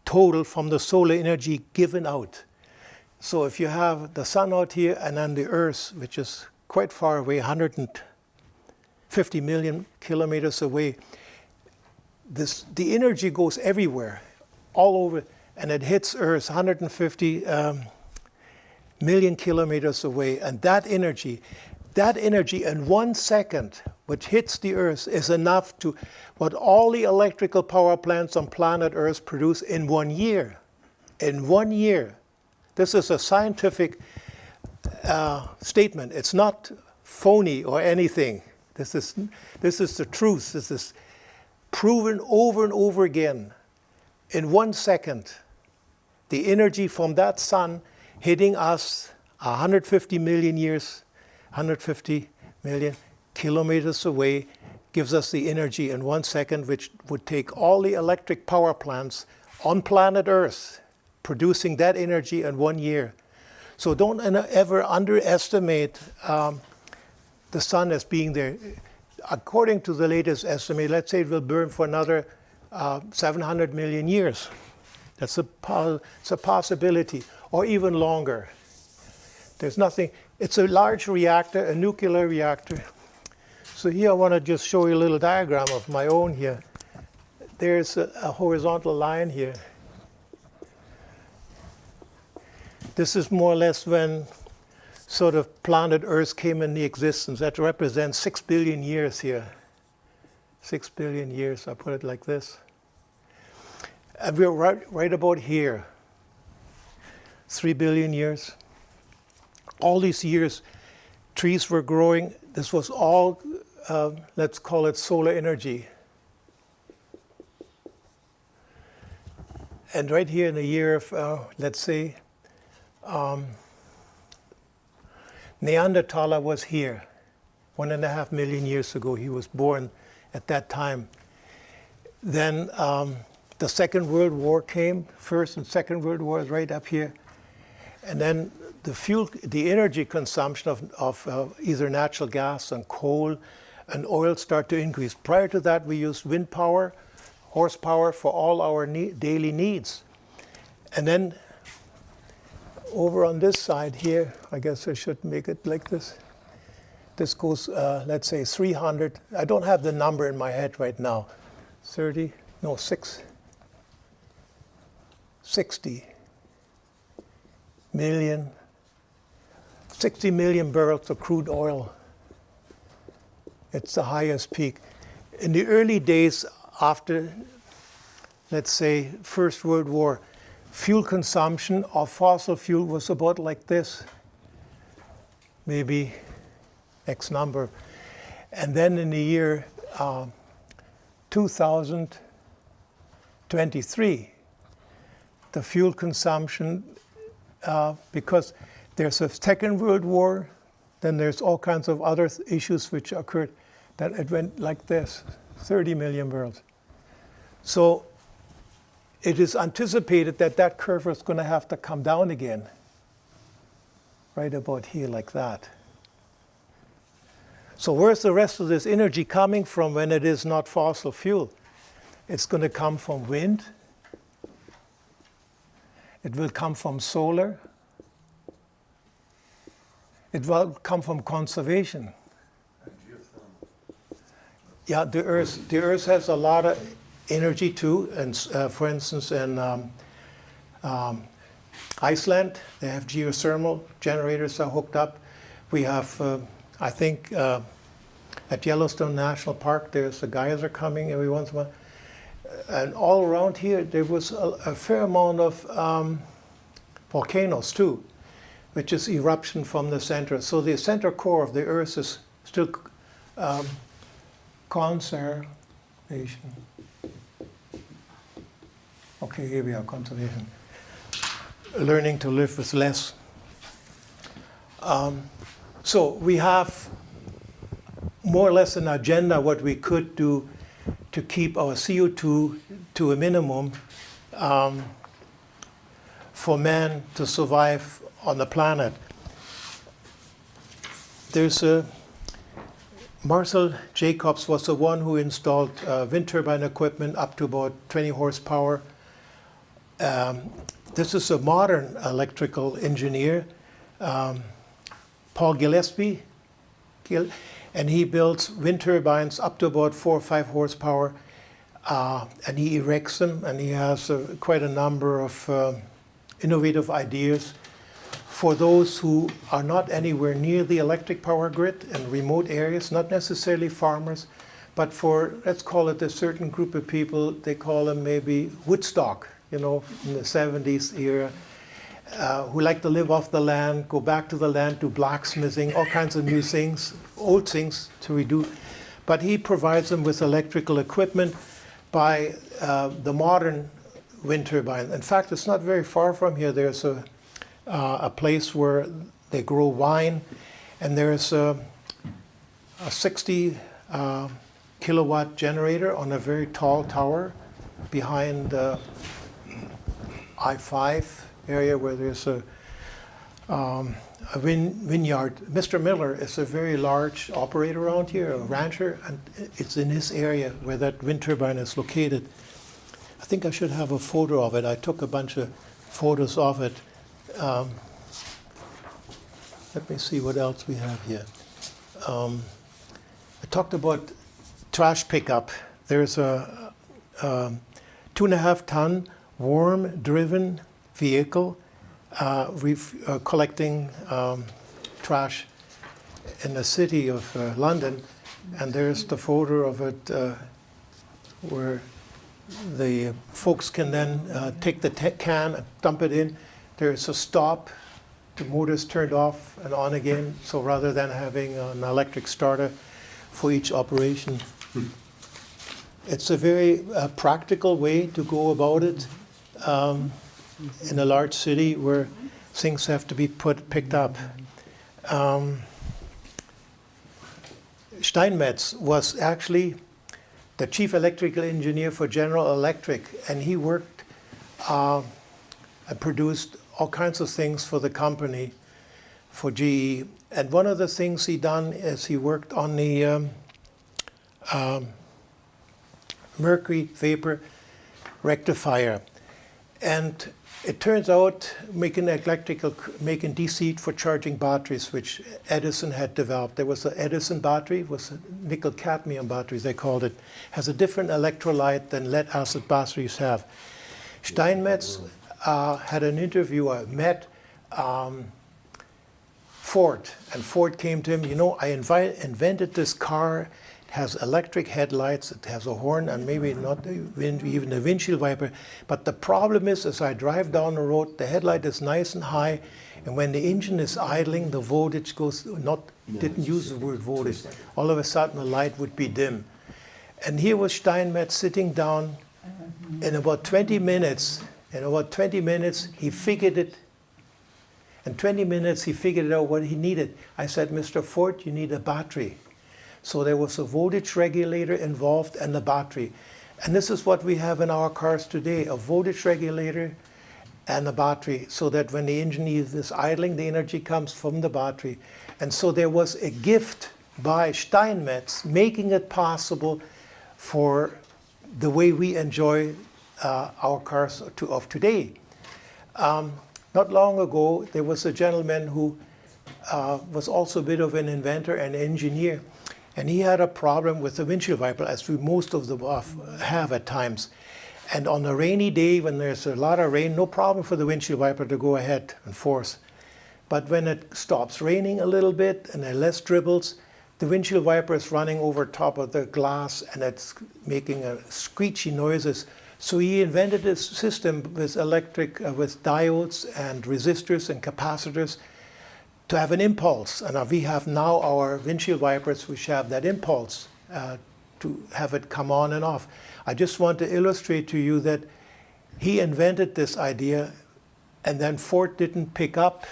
total from the solar energy given out. So if you have the sun out here and then the earth, which is quite far away, 150 million kilometers away, the energy goes everywhere, all over, and it hits Earth 150 million kilometers away. And that energy in 1 second, which hits the Earth, is enough to what all the electrical power plants on planet Earth produce in 1 year. In 1 year. This is a scientific statement. It's not phony or anything. This is the truth. This is proven over and over again. In 1 second, the energy from that sun hitting us 150 million years, 150 million kilometers away, gives us the energy in 1 second, which would take all the electric power plants on planet Earth, producing that energy in 1 year. So don't ever underestimate the sun as being there. According to the latest estimate, let's say it will burn for another 700 million years. That's it's a possibility, or even longer. There's nothing. It's a large reactor, a nuclear reactor. So here I want to just show you a little diagram of my own here. There's a horizontal line here. This is more or less when sort of planet Earth came into existence. That represents 6 billion years here. 6 billion years, I put it like this. And we're right about here. 3 billion years. All these years, trees were growing. This was all, let's call it solar energy. And right here in the year of, let's say, Neanderthal was here 1.5 million years ago. He was born at that time. Then the Second World War came. First and Second World War is right up here. And then the energy consumption of either natural gas and coal and oil start to increase. Prior to that, we used wind power, horsepower for all our daily needs. And then over on this side here, I guess I should make it like this. This goes, let's say 300. I don't have the number in my head right now. 60. million, 60 million barrels of crude oil. It's the highest peak. In the early days after, let's say, First World War, fuel consumption of fossil fuel was about like this, maybe X number. And then in the year 2023, the fuel consumption, because there's a Second World War, then there's all kinds of other issues which occurred, that it went like this, 30 million barrels. So it is anticipated that that curve is going to have to come down again, right about here like that. So where's the rest of this energy coming from when it is not fossil fuel? It's going to come from wind. It will come from solar. It will come from conservation. Yeah, the Earth has a lot of energy too. And for instance, in Iceland, they have geothermal generators are hooked up. We have, I think, at Yellowstone National Park, there's a geyser coming every once in a while. And all around here, there was a fair amount of volcanoes too, which is eruption from the center. So the center core of the Earth is still conservation. Okay, here we are, conservation. Learning to live with less. So we have more or less an agenda what we could do to keep our CO2 to a minimum for man to survive on the planet. There's Marcel Jacobs was the one who installed wind turbine equipment up to about 20 horsepower. This is a modern electrical engineer, Paul Gillespie, and he builds wind turbines up to about 4 or 5 horsepower, and he erects them, and he has quite a number of innovative ideas for those who are not anywhere near the electric power grid in remote areas, not necessarily farmers, but for, let's call it a certain group of people, they call them maybe Woodstock, in the 70s era, who like to live off the land, go back to the land, do blacksmithing, all kinds of new things, old things to redo. But he provides them with electrical equipment by the modern wind turbine. In fact, it's not very far from here. There's a place where they grow wine, and there's a 60 kilowatt generator on a very tall tower behind I-5 area where there's a vineyard. Mr. Miller is a very large operator around here, a rancher, and it's in this area where that wind turbine is located. I think I should have a photo of it. I took a bunch of photos of it. Let me see what else we have here. I talked about trash pickup. There's a 2.5 ton worm-driven vehicle collecting trash in the city of London, and there's the photo of it where the folks can then take the can and dump it in. There's a stop, the motor's turned off and on again, so rather than having an electric starter for each operation. It's a very practical way to go about it in a large city where things have to be picked up. Steinmetz was actually the chief electrical engineer for General Electric, and he worked and produced all kinds of things for the company, for GE. And one of the things he done is he worked on the mercury vapor rectifier. And it turns out making DC for charging batteries, which Edison had developed. There was an Edison battery, was a nickel cadmium battery, they called it, has a different electrolyte than lead acid batteries have. Steinmetz had an interviewer, met Ford. And Ford came to him, you know, I invented this car. It has electric headlights, it has a horn, and maybe not even a windshield wiper. But the problem is, as I drive down the road, the headlight is nice and high, and when the engine is idling, the voltage goes, didn't use the word voltage. All of a sudden, the light would be dim. And here was Steinmetz sitting down. In about 20 minutes, he figured it. In 20 minutes, he figured out what he needed. I said, Mr. Ford, you need a battery. So there was a voltage regulator involved and a battery. And this is what we have in our cars today, a voltage regulator and a battery, so that when the engine is idling, the energy comes from the battery. And so there was a gift by Steinmetz making it possible for the way we enjoy our cars of today. Not long ago, there was a gentleman who was also a bit of an inventor and engineer, and he had a problem with the windshield wiper, as we most of them have at times. And on a rainy day, when there's a lot of rain, no problem for the windshield wiper to go ahead and force. But when it stops raining a little bit and there are less dribbles, the windshield wiper is running over top of the glass and it's making screechy noises. So he invented a system with with diodes and resistors and capacitors to have an impulse. And we have now our windshield wipers which have that impulse to have it come on and off. I just want to illustrate to you that he invented this idea, and then Ford didn't pick up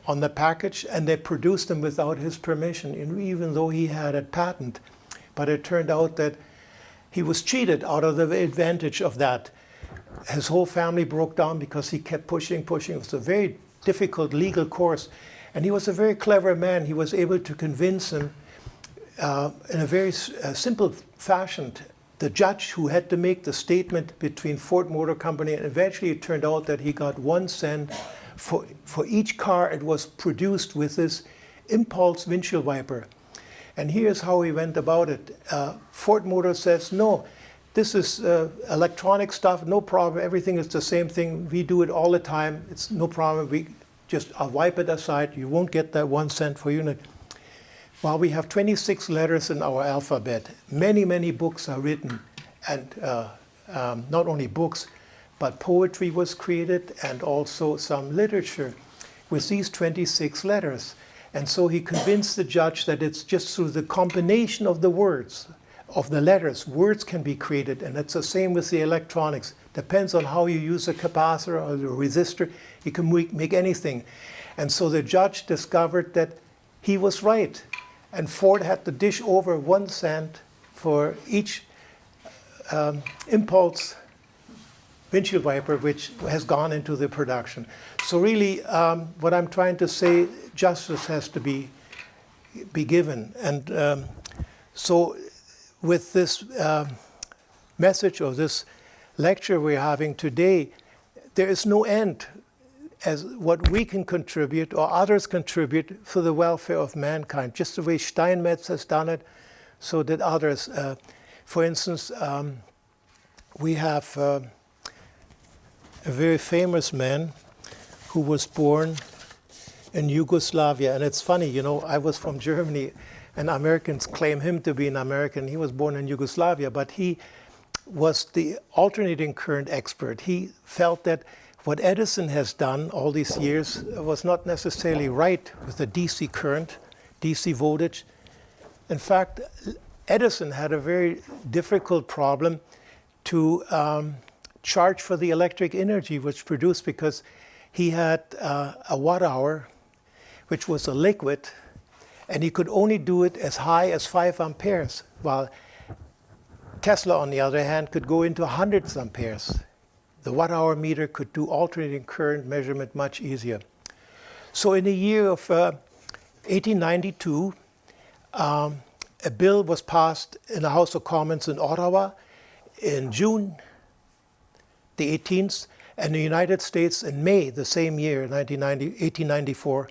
on the package, and they produced them without his permission, even though he had a patent. But it turned out that he was cheated out of the advantage of that. His whole family broke down because he kept pushing. It was a very difficult legal course. And he was a very clever man. He was able to convince him in a very simple fashion. The judge who had to make the statement between Ford Motor Company, and eventually it turned out that he got 1 cent for each car it was produced with this impulse windshield wiper. And here's how he went about it. Ford Motor says, no, this is electronic stuff, no problem, everything is the same thing, we do it all the time, it's no problem, we just wipe it aside, you won't get that 1 cent per unit. Well, we have 26 letters in our alphabet. Many, many books are written, and not only books, but poetry was created and also some literature with these 26 letters. And so he convinced the judge that it's just through the combination of the words, of the letters, words can be created. And it's the same with the electronics. Depends on how you use a capacitor or the resistor, you can make anything. And so the judge discovered that he was right. And Ford had to dish over 1 cent for each impulse windshield wiper which has gone into the production. So really, what I'm trying to say, justice has to be given. And so with this message or this lecture we're having today, there is no end as what we can contribute or others contribute for the welfare of mankind, just the way Steinmetz has done it, so did others. For instance, we have a very famous man who was born in Yugoslavia. And it's funny, you know, I was from Germany, and Americans claim him to be an American. He was born in Yugoslavia, but he was the alternating current expert. He felt that what Edison has done all these years was not necessarily right with the DC current, DC voltage. In fact, Edison had a very difficult problem to charge for the electric energy which produced, because he had a watt hour, which was a liquid, and he could only do it as high as 5 amperes, while Tesla, on the other hand, could go into hundreds of amperes. The watt-hour meter could do alternating current measurement much easier. So in the year of 1892, a bill was passed in the House of Commons in Ottawa in June the 18th, and the United States in May the same year, 1894.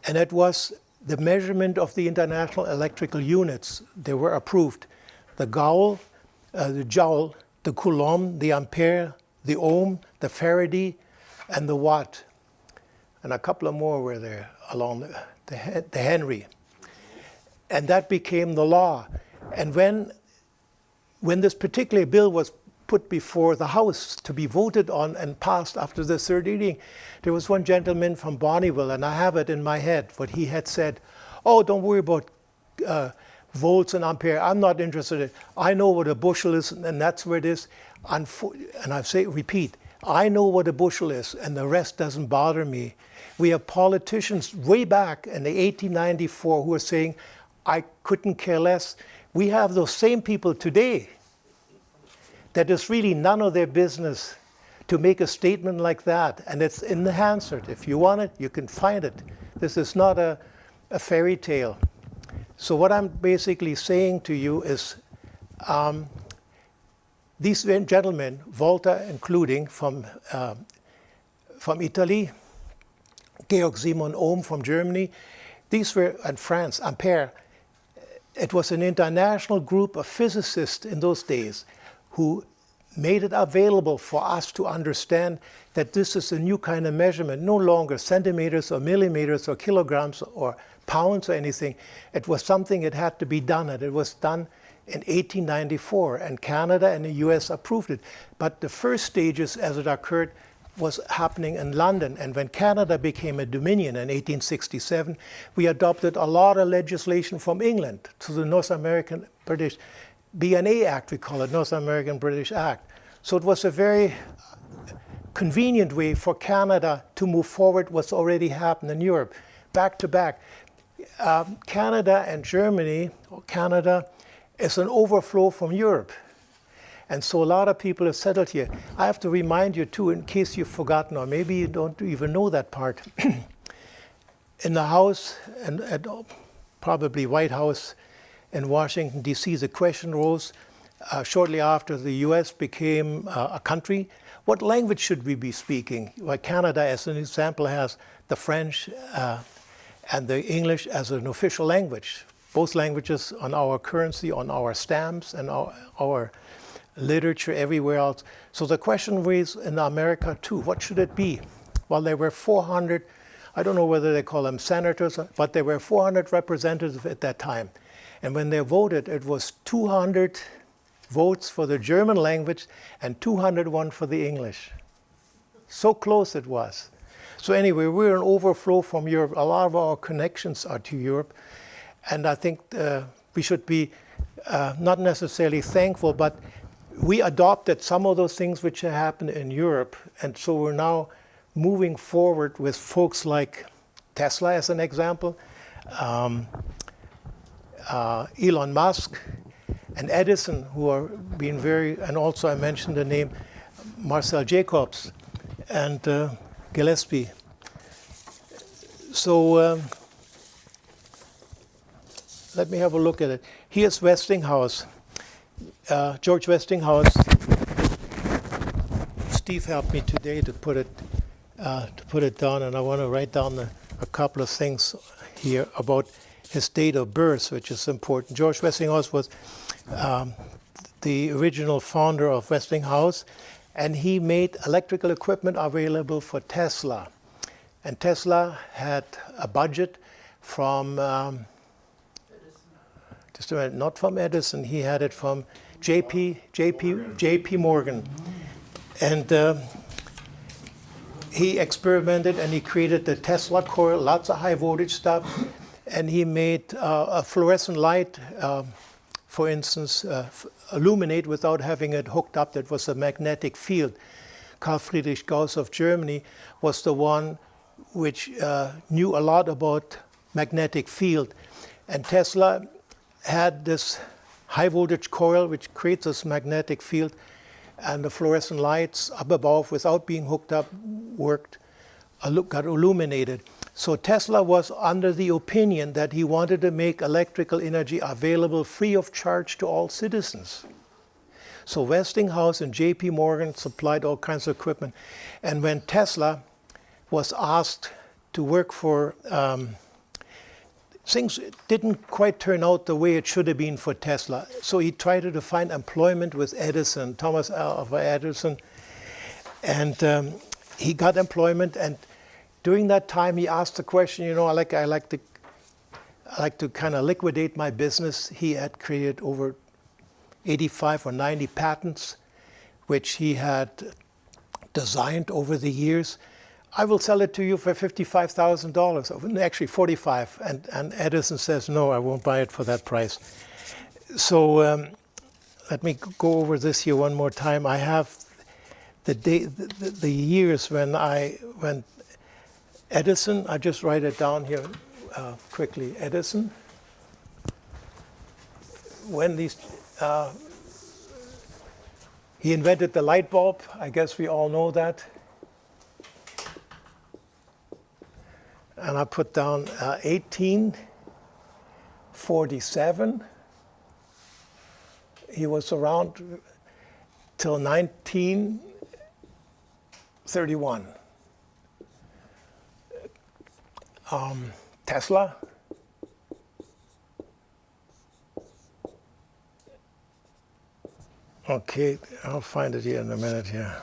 And it was the measurement of the international electrical units. They were approved. The joule, the coulomb, the ampere, the ohm, the Faraday, and the watt. and a couple of more were there along the Henry. And that became the law. And when this particular bill was put before the House to be voted on and passed after the third reading, there was one gentleman from Bonneville, and I have it in my head, what he had said, "Oh, don't worry about volts and ampere. I'm not interested in it. I know what a bushel is, and that's where it is." And I repeat, I know what a bushel is, and the rest doesn't bother me. We have politicians way back in the 1894 who are saying, I couldn't care less. We have those same people today that it's really none of their business to make a statement like that. And it's in the Hansard. If you want it, you can find it. This is not a fairy tale. So what I'm basically saying to you is these gentlemen, Volta including, from Italy, Georg Simon Ohm from Germany, these were, and France, Ampere. It was an international group of physicists in those days who made it available for us to understand that this is a new kind of measurement, no longer centimeters or millimeters or kilograms or pounds or anything. It was something that had to be done, and it was done in 1894, and Canada and the US approved it. But the first stages as it occurred was happening in London. And when Canada became a dominion in 1867, we adopted a lot of legislation from England to the North American British BNA Act, we call it, North American British Act. So it was a very convenient way for Canada to move forward what's already happened in Europe, back to back. Canada and Germany, or Canada, is an overflow from Europe. And so a lot of people have settled here. I have to remind you too, in case you've forgotten, or maybe you don't even know that part. In the House, and at probably White House in Washington, D.C., the question rose shortly after the U.S. became a country, what language should we be speaking? Well, Canada, as an example, has the French and the English as an official language. Both languages on our currency, on our stamps, and our literature everywhere else. So the question was in America too, what should it be? Well, there were 400, I don't know whether they call them senators, but there were 400 representatives at that time. And when they voted, it was 200 votes for the German language and 201 for the English. So close it was. So anyway, we're an overflow from Europe. A lot of our connections are to Europe. And I think we should be not necessarily thankful, but we adopted some of those things which happened in Europe. And so we're now moving forward with folks like Tesla as an example, Elon Musk, and Edison, who are being very, and also I mentioned the name Marcel Jacobs and Gillespie. So let me have a look at it. Here's Westinghouse. George Westinghouse. Steve helped me today to put it down, and I want to write down a couple of things here about his date of birth, which is important. George Westinghouse was the original founder of Westinghouse, and he made electrical equipment available for Tesla. And Tesla had a budget from just a minute, not from Edison. He had it from JP Morgan. And he experimented and he created the Tesla coil, lots of high voltage stuff. And he made a fluorescent light, for instance, illuminate without having it hooked up. That was a magnetic field. Carl Friedrich Gauss of Germany was the one which knew a lot about magnetic field. And Tesla had this high voltage coil which creates this magnetic field, and the fluorescent lights up above without being hooked up worked, got illuminated. So Tesla was under the opinion that he wanted to make electrical energy available free of charge to all citizens. So Westinghouse and JP Morgan supplied all kinds of equipment. And when Tesla was asked to work for things didn't quite turn out the way it should have been for Tesla. So he tried to find employment with Edison, Thomas Alva Edison. And he got employment, and during that time, he asked the question, you know, I like to kind of liquidate my business. He had created over 85 or 90 patents, which he had designed over the years. I will sell it to you for $55,000, actually 45. And Edison says, no, I won't buy it for that price. So let me go over this here one more time. I have the years when Edison, I just write it down here quickly. Edison, when these, he invented the light bulb. I guess we all know that. And I put down 1847. He was around till 1931. Tesla. Okay, I'll find it here in a minute here.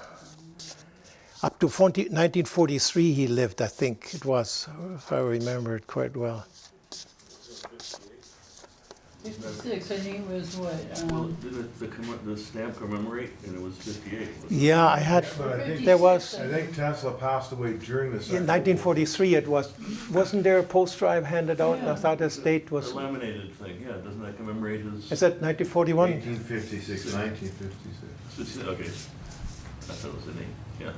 Up to 1943 he lived, I think it was, if I remember it quite well. 56, I think it was what? Well, didn't the stamp commemorate, and it was 58? Yeah, I had, But I think, there was, I think Tesla passed away during the in Second 1943 it was, wasn't there a post drive handed out? And I thought his date The was, laminated thing, yeah, doesn't that commemorate his? is that 1941? 1856, 1956. Okay, I thought it was an 8, yeah.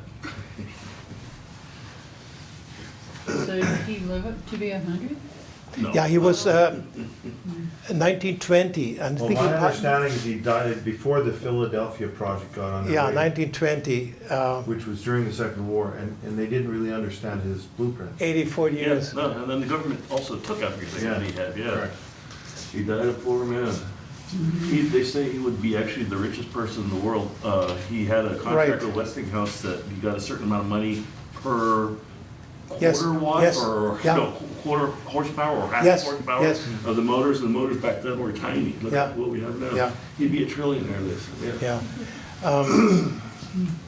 So did he live up to be 100? No. Yeah, he was 1920, and I Well, think my he understanding is he died before the Philadelphia project got underway. yeah, 1920, Which was during the Second War, and they didn't really understand his blueprint. 84 years. Yes, no, and then the government also took everything that he had, yeah. Correct. He died a poor man. They say he would be actually the richest person in the world. He had a contract with Westinghouse that he got a certain amount of money per Yes, quarter watt yes, or yeah. no, quarter horsepower or half Yes, horsepower yes. of the motors. And the motors back then were tiny. Look Yeah. at what we have now. Yeah. He'd be a trillionaire. This. Yeah. Yeah.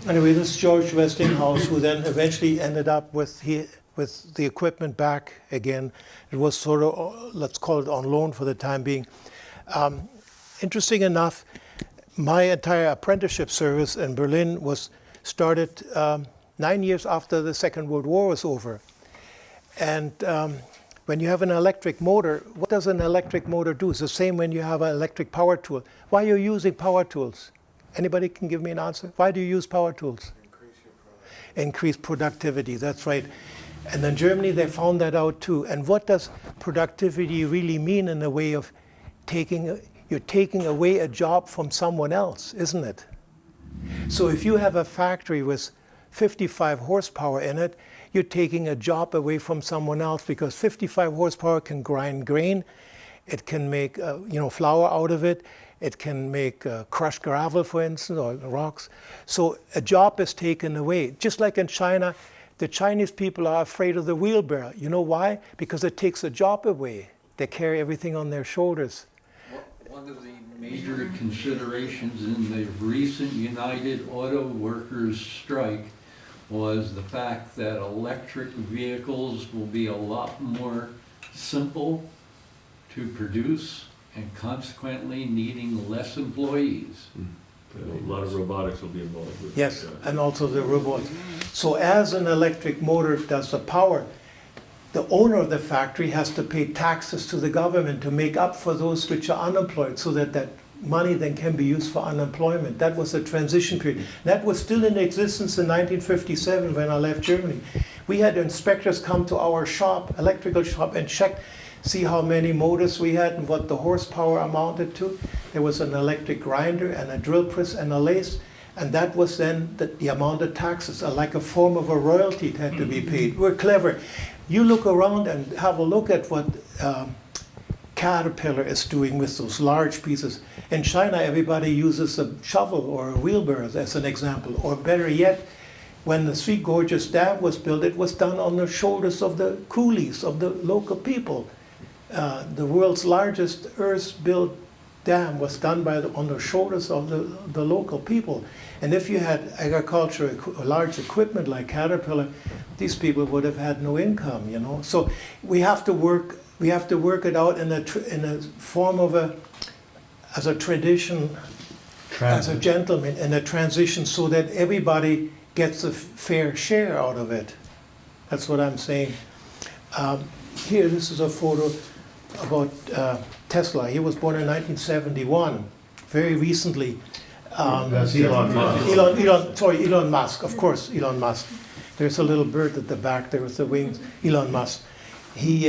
Anyway, this is George Westinghouse, who then eventually ended up with the equipment back again. It was sort of, let's call it on loan for the time being. Interesting enough, my entire apprenticeship service in Berlin was started 9 years after the Second World War was over. And when you have an electric motor, what does an electric motor do? It's the same when you have an electric power tool. Why are you using power tools? Anybody can give me an answer? Why do you use power tools? Increase productivity, that's right. And in Germany, they found that out too. And what does productivity really mean in the way of you're taking away a job from someone else, isn't it? So if you have a factory with 55 horsepower in it, you're taking a job away from someone else, because 55 horsepower can grind grain, it can make flour out of it, it can make crushed gravel, for instance, or rocks. So a job is taken away. Just like in China, the Chinese people are afraid of the wheelbarrow. You know why? Because it takes a job away. They carry everything on their shoulders. One of the major considerations in the recent United Auto Workers strike was the fact that electric vehicles will be a lot more simple to produce and consequently needing less employees. A lot of robotics will be involved. Yes, and also the robots. So as an electric motor does the power, the owner of the factory has to pay taxes to the government to make up for those which are unemployed, so that money then can be used for unemployment. That was a transition period. That was still in existence in 1957 when I left Germany. We had inspectors come to our shop, electrical shop, and check, see how many motors we had and what the horsepower amounted to. There was an electric grinder and a drill press and a lathe, and that was then the amount of taxes, like a form of a royalty that had to be paid. We're clever. You look around and have a look at what Caterpillar is doing with those large pieces. In China, everybody uses a shovel or a wheelbarrow as an example. Or better yet, when the Three Gorges Dam was built, it was done on the shoulders of the coolies, of the local people. The world's largest earth-built dam was done on the shoulders of the local people. And if you had agriculture, large equipment like Caterpillar, these people would have had no income, you know. So we have to work it out in a form of as a tradition, as a gentleman, in a transition, so that everybody gets a fair share out of it. That's what I'm saying. Here, this is a photo about Tesla. He was born in 1971, very recently. That's Elon Musk. Elon Musk, of course, Elon Musk. There's a little bird at the back there with the wings. Elon Musk. He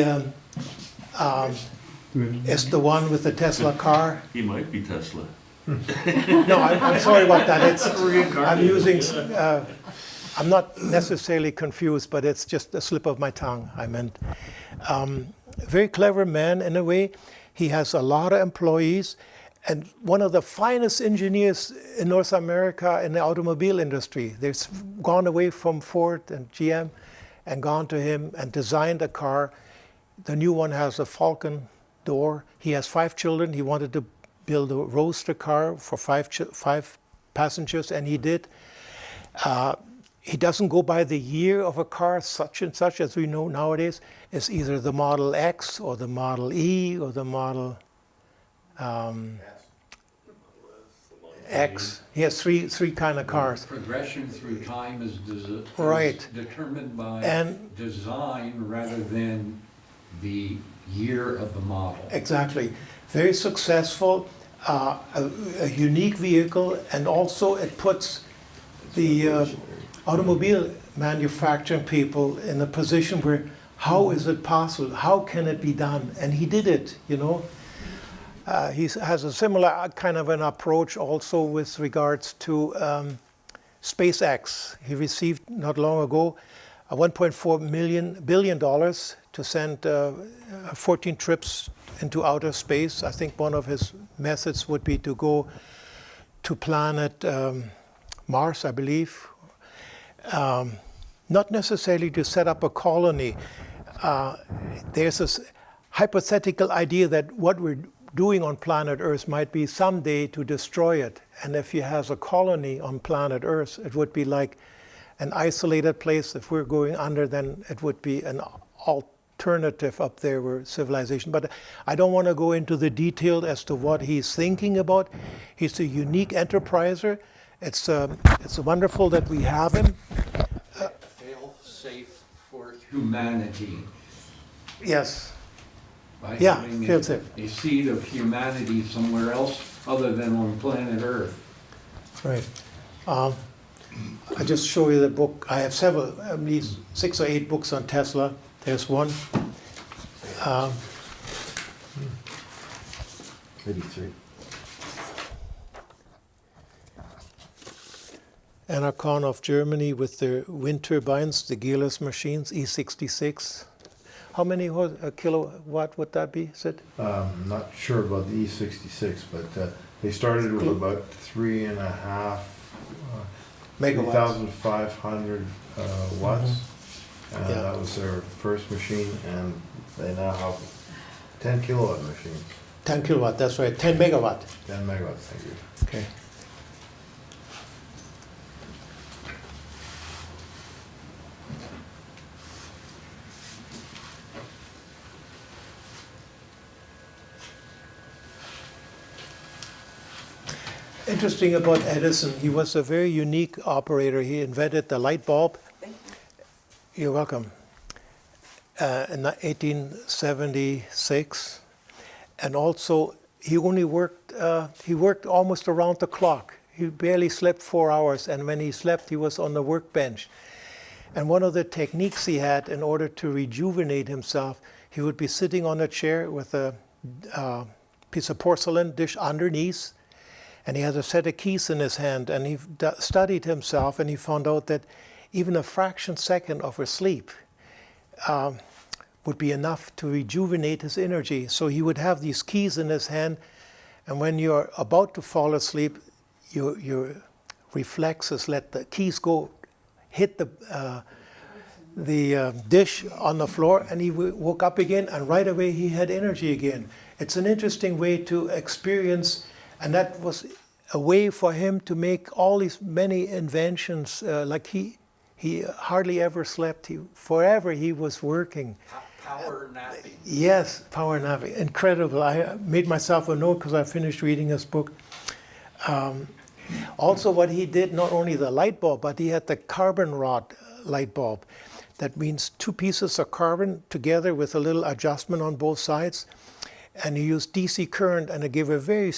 is the one with the Tesla car. He might be Tesla. No, I'm sorry about that. I'm using. I'm not necessarily confused, but it's just a slip of my tongue. I meant, very clever man in a way. He has a lot of employees, and one of the finest engineers in North America in the automobile industry. They've gone away from Ford and GM, and gone to him and designed a car. The new one has a Falcon door. He has 5 children. He wanted to build a roadster car for 5 passengers, and he did. He doesn't go by the year of a car, such and such, as we know nowadays. It's either the Model X or the Model E or the Model X. He has three kind of cars. Progression through time is Right. determined by And- design rather than the year of the model. Exactly. Very successful, a unique vehicle, and also it puts the automobile manufacturing people in a position where, how is it possible? How can it be done? And he did it, you know. He has a similar kind of an approach also with regards to SpaceX. He received not long ago $1.4 billion to send 14 trips into outer space. I think one of his methods would be to go to planet Mars, I believe. Not necessarily to set up a colony. There's this hypothetical idea that what we're doing on planet Earth might be someday to destroy it. And if he has a colony on planet Earth, it would be like an isolated place. If we're going under, then it would be an alternative up there where civilization. But I don't want to go into the detail as to what he's thinking about. He's a unique enterpriser. It's wonderful that we have him. Fail safe for humanity. Yes. By Yeah, having fail safe. a seed of humanity somewhere else other than on planet Earth. Right. I just show you the book. I have several, at least 6 or 8 books on Tesla. There's one. 83. Enercon of Germany with their wind turbines, the gearless machines, E66. How many kilowatt would that be, Sid? Not sure about the E66, but they started with about 3.5 Megawatts. 3,500 watts. And Yeah. that was their first machine, and they now have 10 kilowatt machines. 10 kilowatt, that's right. 10 megawatt. 10 megawatts, thank you. Okay. Interesting about Edison, he was a very unique operator. He invented the light bulb. You're welcome. In 1876, and also he worked almost around the clock. He barely slept 4 hours, and when he slept, he was on the workbench. And one of the techniques he had in order to rejuvenate himself, he would be sitting on a chair with a piece of porcelain dish underneath, and he had a set of keys in his hand, and he studied himself, and he found out that even a fraction second of a sleep would be enough to rejuvenate his energy. So he would have these keys in his hand, and when you're about to fall asleep, your reflexes let the keys go, hit the dish on the floor, and he woke up again, and right away he had energy again. it's an interesting way to experience, and that was a way for him to make all these many inventions. Like he hardly ever slept. Forever he was working. Power napping. Yes, power napping. Incredible. I made myself a note because I finished reading his book. Also, what he did, not only the light bulb, but he had the carbon rod light bulb. That means two pieces of carbon together with a little adjustment on both sides. And he used DC current, and it gave a very,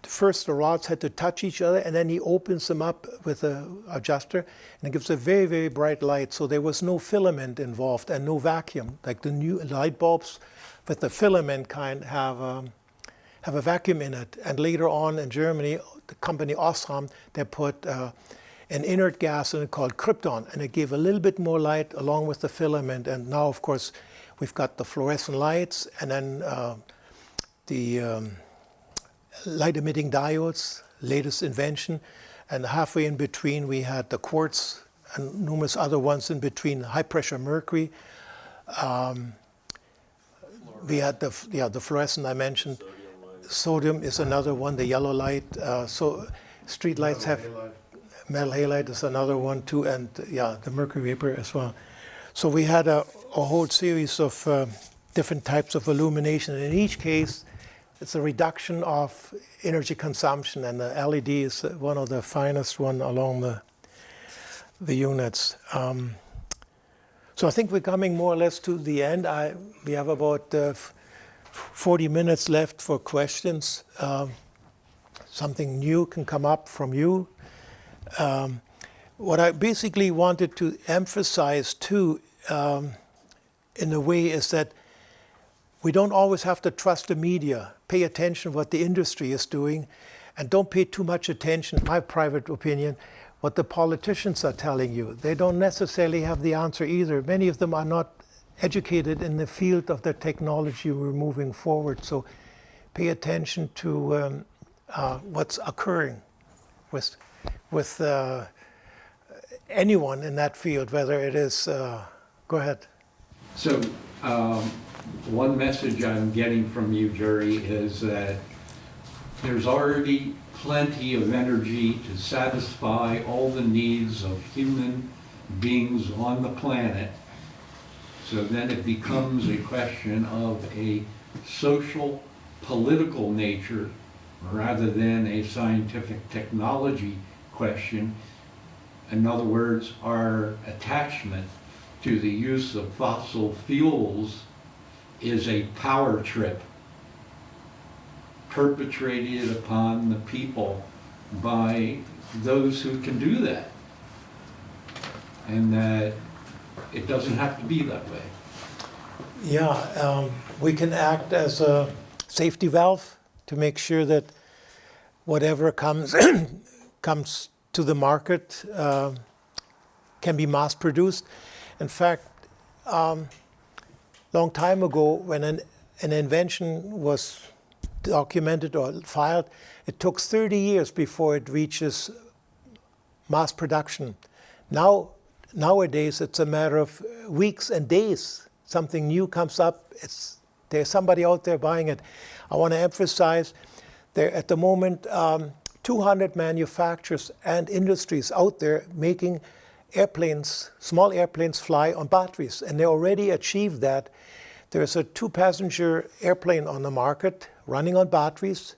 first the rods had to touch each other, and then he opens them up with an adjuster, and it gives a very, very bright light. So there was no filament involved and no vacuum. Like the new light bulbs with the filament kind have a vacuum in it. And later on in Germany, the company Osram, they put an inert gas in it called krypton, and it gave a little bit more light along with the filament. And now, of course, we've got the fluorescent lights, and then the light-emitting diodes, latest invention, and halfway in between we had the quartz and numerous other ones in between, high-pressure mercury. We had the fluorescent I mentioned. Sodium is another one, the yellow light. So street lights have metal halide is another one too, and the mercury vapor as well. So we had a whole series of different types of illumination. In each case, it's a reduction of energy consumption, and the LED is one of the finest one along the units. So I think we're coming more or less to the end. We have about 40 minutes left for questions. Something new can come up from you. What I basically wanted to emphasize too, in a way, is that we don't always have to trust the media. Pay attention to what the industry is doing, and don't pay too much attention, my private opinion, what the politicians are telling you. They don't necessarily have the answer either. Many of them are not educated in the field of the technology we're moving forward. So pay attention to what's occurring with anyone in that field, whether it is, go ahead. So, one message I'm getting from you, Gerry, is that there's already plenty of energy to satisfy all the needs of human beings on the planet. So then it becomes a question of a social, political nature rather than a scientific technology question. In other words, our attachment to the use of fossil fuels is a power trip perpetrated upon the people by those who can do that. And that it doesn't have to be that way. Yeah, we can act as a safety valve to make sure that whatever comes comes to the market can be mass produced. In fact, long time ago, when an invention was documented or filed, it took 30 years before it reaches mass production. Nowadays, it's a matter of weeks and days. Something new comes up, there's somebody out there buying it. I want to emphasize there at the moment 200 manufacturers and industries out there making airplanes, small airplanes fly on batteries, and they already achieved that. There's a 2-passenger airplane on the market running on batteries,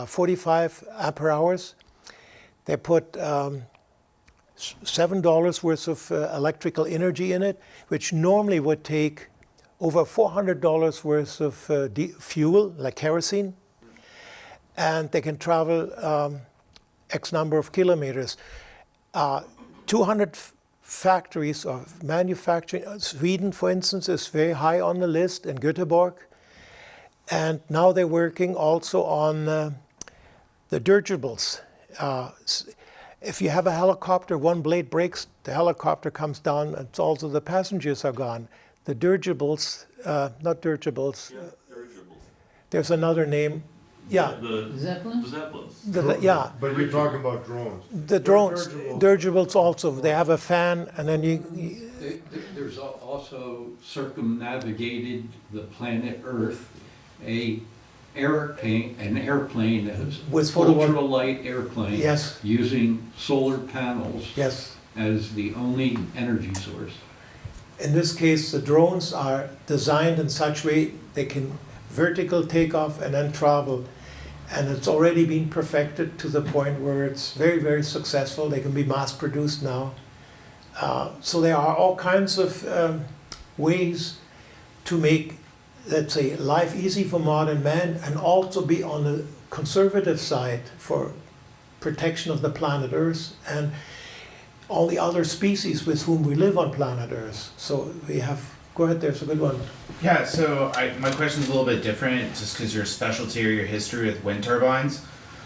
45 ampere hours. They put $7 worth of electrical energy in it, which normally would take over $400 worth of fuel, like kerosene, and they can travel X number of kilometers. 200 factories of manufacturing. Sweden, for instance, is very high on the list in Göteborg. And now they're working also on the dirigibles. If you have a helicopter, one blade breaks, the helicopter comes down, and also the passengers are gone. The dirigibles, not dirigibles. Yeah, dirigibles. There's another name. Yeah. The Zeppelin? Zeppelins. Yeah. But you're talking about drones. The drones, dirigibles also. They have a fan, and then There's also circumnavigated the planet Earth a an airplane that is With photovoltaic- ultralight airplane. Yes. Using solar panels Yes. as the only energy source. In this case, the drones are designed in such way they can vertical takeoff and then travel. And it's already been perfected to the point where it's very, very successful. They can be mass produced now. So there are all kinds of ways to make, let's say, life easy for modern man and also be on the conservative side for protection of the planet Earth and all the other species with whom we live on planet Earth. So we have, go ahead, there's a good one. Yeah, so my question's a little bit different just because your specialty or your history with wind turbines.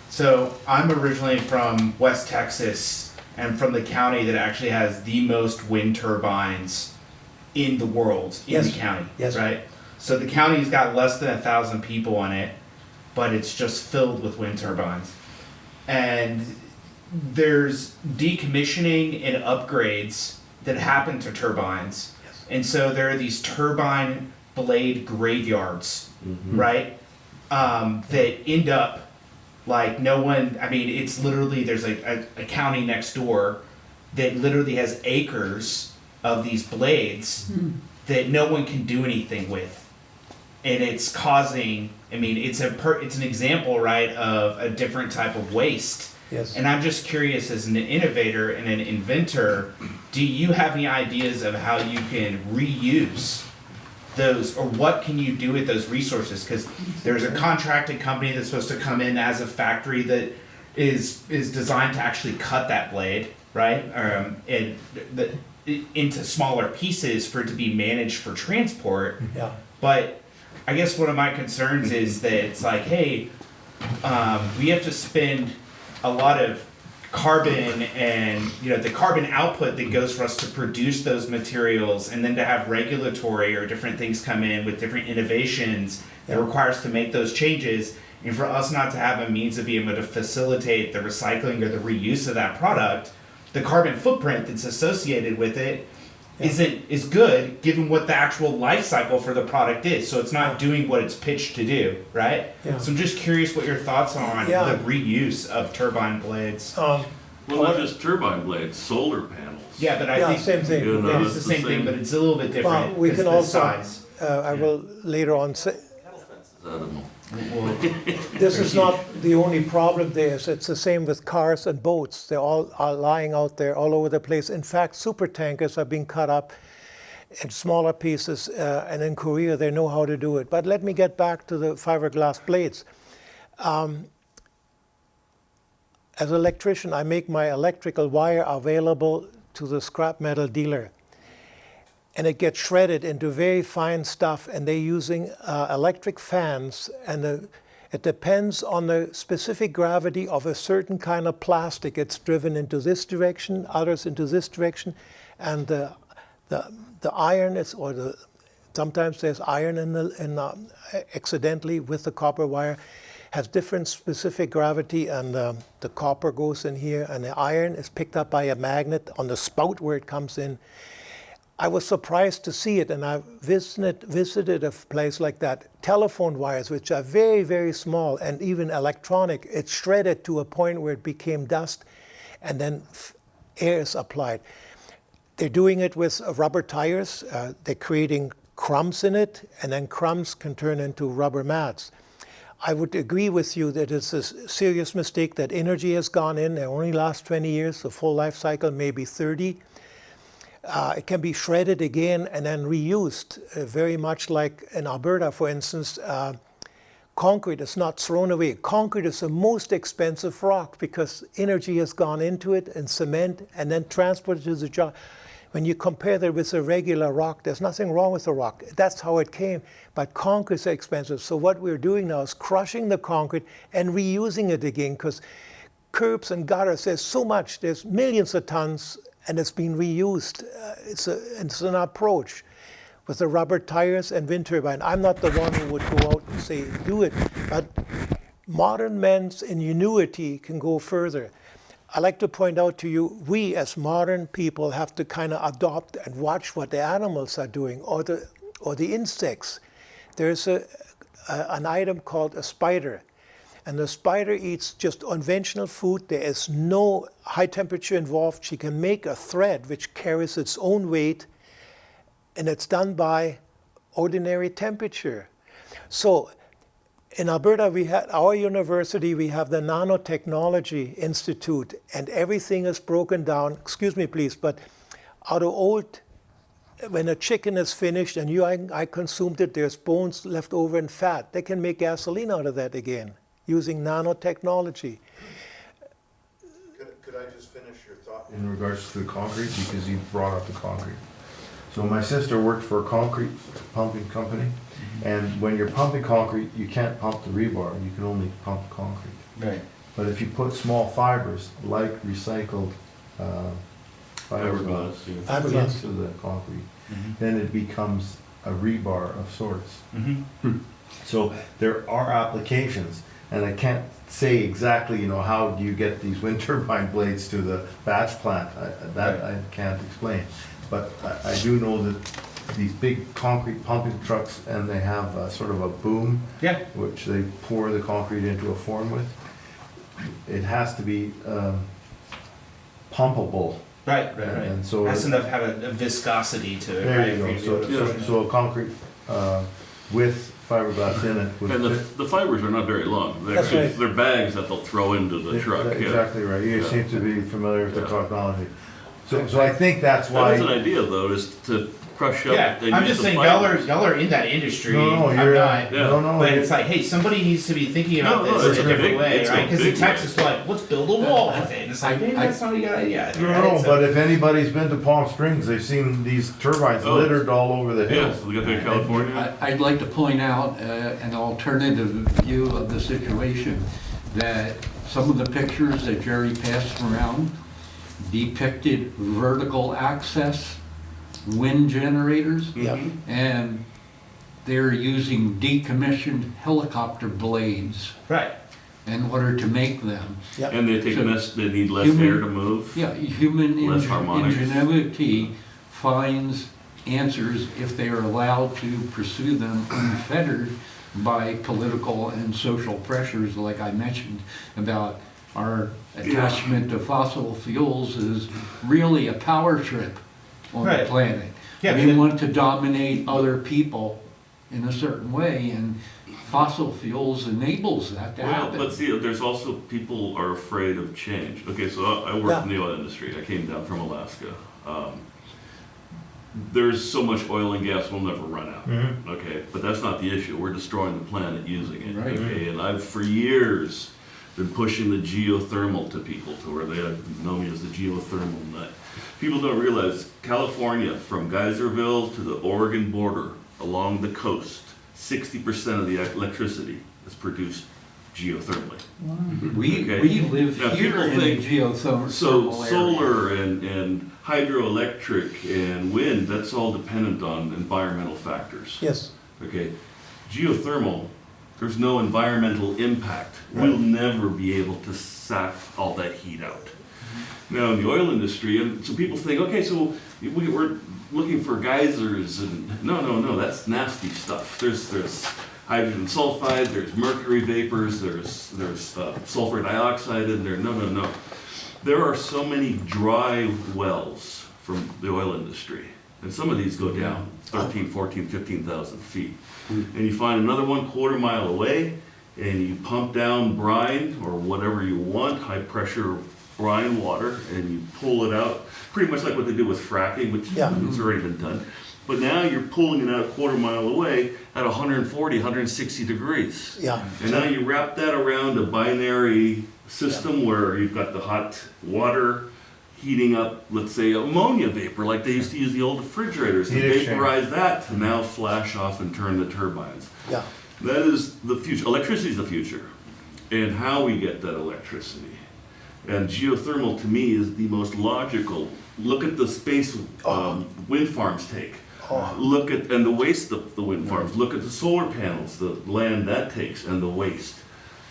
So I'm originally from West Texas and from the county that actually has the most wind turbines in the world, in Yes. the county, Yes. right? So the county's got less than 1,000 people on it, but it's just filled with wind turbines. And there's decommissioning and upgrades that happen to turbines. Yes. And so there are these turbine blade graveyards, right? That end up like no one, I mean, it's literally, there's like a county next door that literally has acres of these blades that no one can do anything with. And it's causing, I mean, it's an example, right, of a different type of waste. Yes. And I'm just curious, as an innovator and an inventor, do you have any ideas of how you can reuse those, or what can you do with those resources? Because there's a contracted company that's supposed to come in as a factory that is designed to actually cut that blade, right? Into smaller pieces for it to be managed for transport. Yeah. But I guess one of my concerns is that it's like, hey, we have to spend a lot of carbon and, you know, the carbon output that goes for us to produce those materials, and then to have regulatory or different things come in with different innovations that require us to make those changes, and for us not to have a means of being able to facilitate the recycling or the reuse of that product, the carbon footprint that's associated with it is good given what the actual life cycle for the product is. So it's not doing what it's pitched to do, right? Yeah. So I'm just curious what your thoughts are on Yeah. the reuse of turbine blades. Well, not just turbine blades, solar panels. Yeah, but I Yeah, think same thing. You know, it's the same thing, but it's a little bit different. Well, we It's can the also, size. I will later on say, I don't know. Well, this is not the only problem there. It's the same with cars and boats. They all are lying out there all over the place. In fact, super tankers are being cut up in smaller pieces, and in Korea they know how to do it. But let me get back to the fiberglass blades. As an electrician, I make my electrical wire available to the scrap metal dealer. And it gets shredded into very fine stuff, and they're using electric fans, and it depends on the specific gravity of a certain kind of plastic. It's driven into this direction, others into this direction, and the iron is, sometimes there's iron accidentally with the copper wire, has different specific gravity, and the copper goes in here, and the iron is picked up by a magnet on the spout where it comes in. I was surprised to see it, and I visited a place like that. Telephone wires, which are very, very small, and even electronic, it's shredded to a point where it became dust, and then air is applied. They're doing it with rubber tires. They're creating crumbs in it, and then crumbs can turn into rubber mats. I would agree with you that it's a serious mistake that energy has gone in. They only last 20 years, the full life cycle maybe 30. It can be shredded again and then reused, very much like in Alberta, for instance. Concrete is not thrown away. Concrete is the most expensive rock because energy has gone into it, and cement, and then transported to the job. When you compare that with a regular rock, there's nothing wrong with the rock. That's how it came. But concrete is expensive. So what we're doing now is crushing the concrete and reusing it again, because curbs and gutters, there's so much, there's millions of tons, and it's being reused. It's an approach with the rubber tires and wind turbine. I'm not the one who would go out and say, do it, but modern men's ingenuity can go further. I like to point out to you, we as modern people have to kind of adopt and watch what the animals are doing, or the insects. There's an item called a spider. And the spider eats just conventional food. There is no high temperature involved. She can make a thread which carries its own weight, and it's done by ordinary temperature. So in Alberta, we had our university, we have the Nanotechnology Institute, and everything is broken down, excuse me please, but out of old, when a chicken is finished and I consumed it, there's bones left over and fat. They can make gasoline out of that again using nanotechnology. Could I just finish your thought in regards to the concrete, because you brought up the concrete? So my sister worked for a concrete pumping company, and when you're pumping concrete, you can't pump the rebar, you can only pump concrete. Right. But if you put small fibers, like recycled fiberglass, Fiberglass. into the concrete, then it becomes a rebar of sorts. So there are applications, and I can't say exactly, you know, how do you get these wind turbine blades to the batch plant? I can't explain. But I do know that these big concrete pumping trucks, and they have a sort of a boom, Yeah. which they pour the concrete into a form with. It has to be pumpable. Right. And so Has enough have a viscosity to it. there right, you for go. to be able to- So a concrete with fiberglass in it would And fit. the fibers are not very long. They're, That's right. they're bags that they'll throw into the truck. Yeah. Exactly right. You Yeah. seem to be familiar with the Yeah. technology. So I think that's That is an why. idea, though, is to crush up. Yeah, and I'm use just the saying fibers. y'all are in that industry. No, I'm you're not. Yeah. no. But it's like, hey, somebody needs to be thinking about No, no, this it's in a a different big- way, it's a right? Because in big Texas, they're like, let's build a wall with it. And it's like, maybe that's not a good idea. No, right? So- but if anybody's been to Palm Springs, they've seen these turbines Oh. littered all over the Yeah, hills. so we got there in California. I'd like to point out an alternative view of the situation, that some of the pictures that Gerry passed around depicted vertical access wind generators, Yeah. and they're using decommissioned helicopter blades Right. in order to make them. Yeah. And they take So less, they need less human- air to move. Yeah, human Less harmonics. ingenuity finds answers if they are allowed to pursue them unfettered by political and social pressures, like I mentioned about our attachment to fossil fuels is really a power trip on the Right. planet. Yeah, We but- want to dominate other people in a certain way, and fossil fuels enables that to Well, happen. but see, there's also, people are afraid of change. Okay, so I work in the oil industry. I came down from Alaska. There's so much oil and gas, we'll never run out. Okay, but that's not the issue. We're destroying the planet using it. Right. Okay, and I've for years been pushing the geothermal to people, to where they know me as the geothermal nut. People don't realize California, from Geyserville to the Oregon border, along the coast, 60% of the electricity is produced geothermally. We Okay. live Now, here people in the think- geothermal So area. solar and hydroelectric and wind, that's all dependent on environmental factors. Yes. Okay, geothermal, there's no environmental impact. We'll never be able to suck all that heat out. Now, in the oil industry, and so people think, okay, so we're looking for geysers, and no, that's nasty stuff. There's hydrogen sulfide, there's mercury vapors, there's sulfur dioxide in there. No. There are so many dry wells from the oil industry, and some of these go down 13, 14, 15,000 feet. And you find another one 1/4 mile away, and you pump down brine or whatever you want, high pressure brine water, and you pull it out, pretty much like what they do with fracking, which has already been done. But now you're pulling it out 1/4 mile away at 140, 160 degrees. Yeah. And now you wrap that around a binary system where you've got the hot water heating up, let's say, ammonia vapor, like they used to use the old refrigerators to Heat exchange. vaporize that to now flash off and turn the turbines. Yeah. That is the future. Electricity is the future, and how we get that electricity. And geothermal, to me, is the most logical. Look at the space wind farms take. Look at, and the waste of the wind farms. Look at the solar panels, the land that takes, and the waste.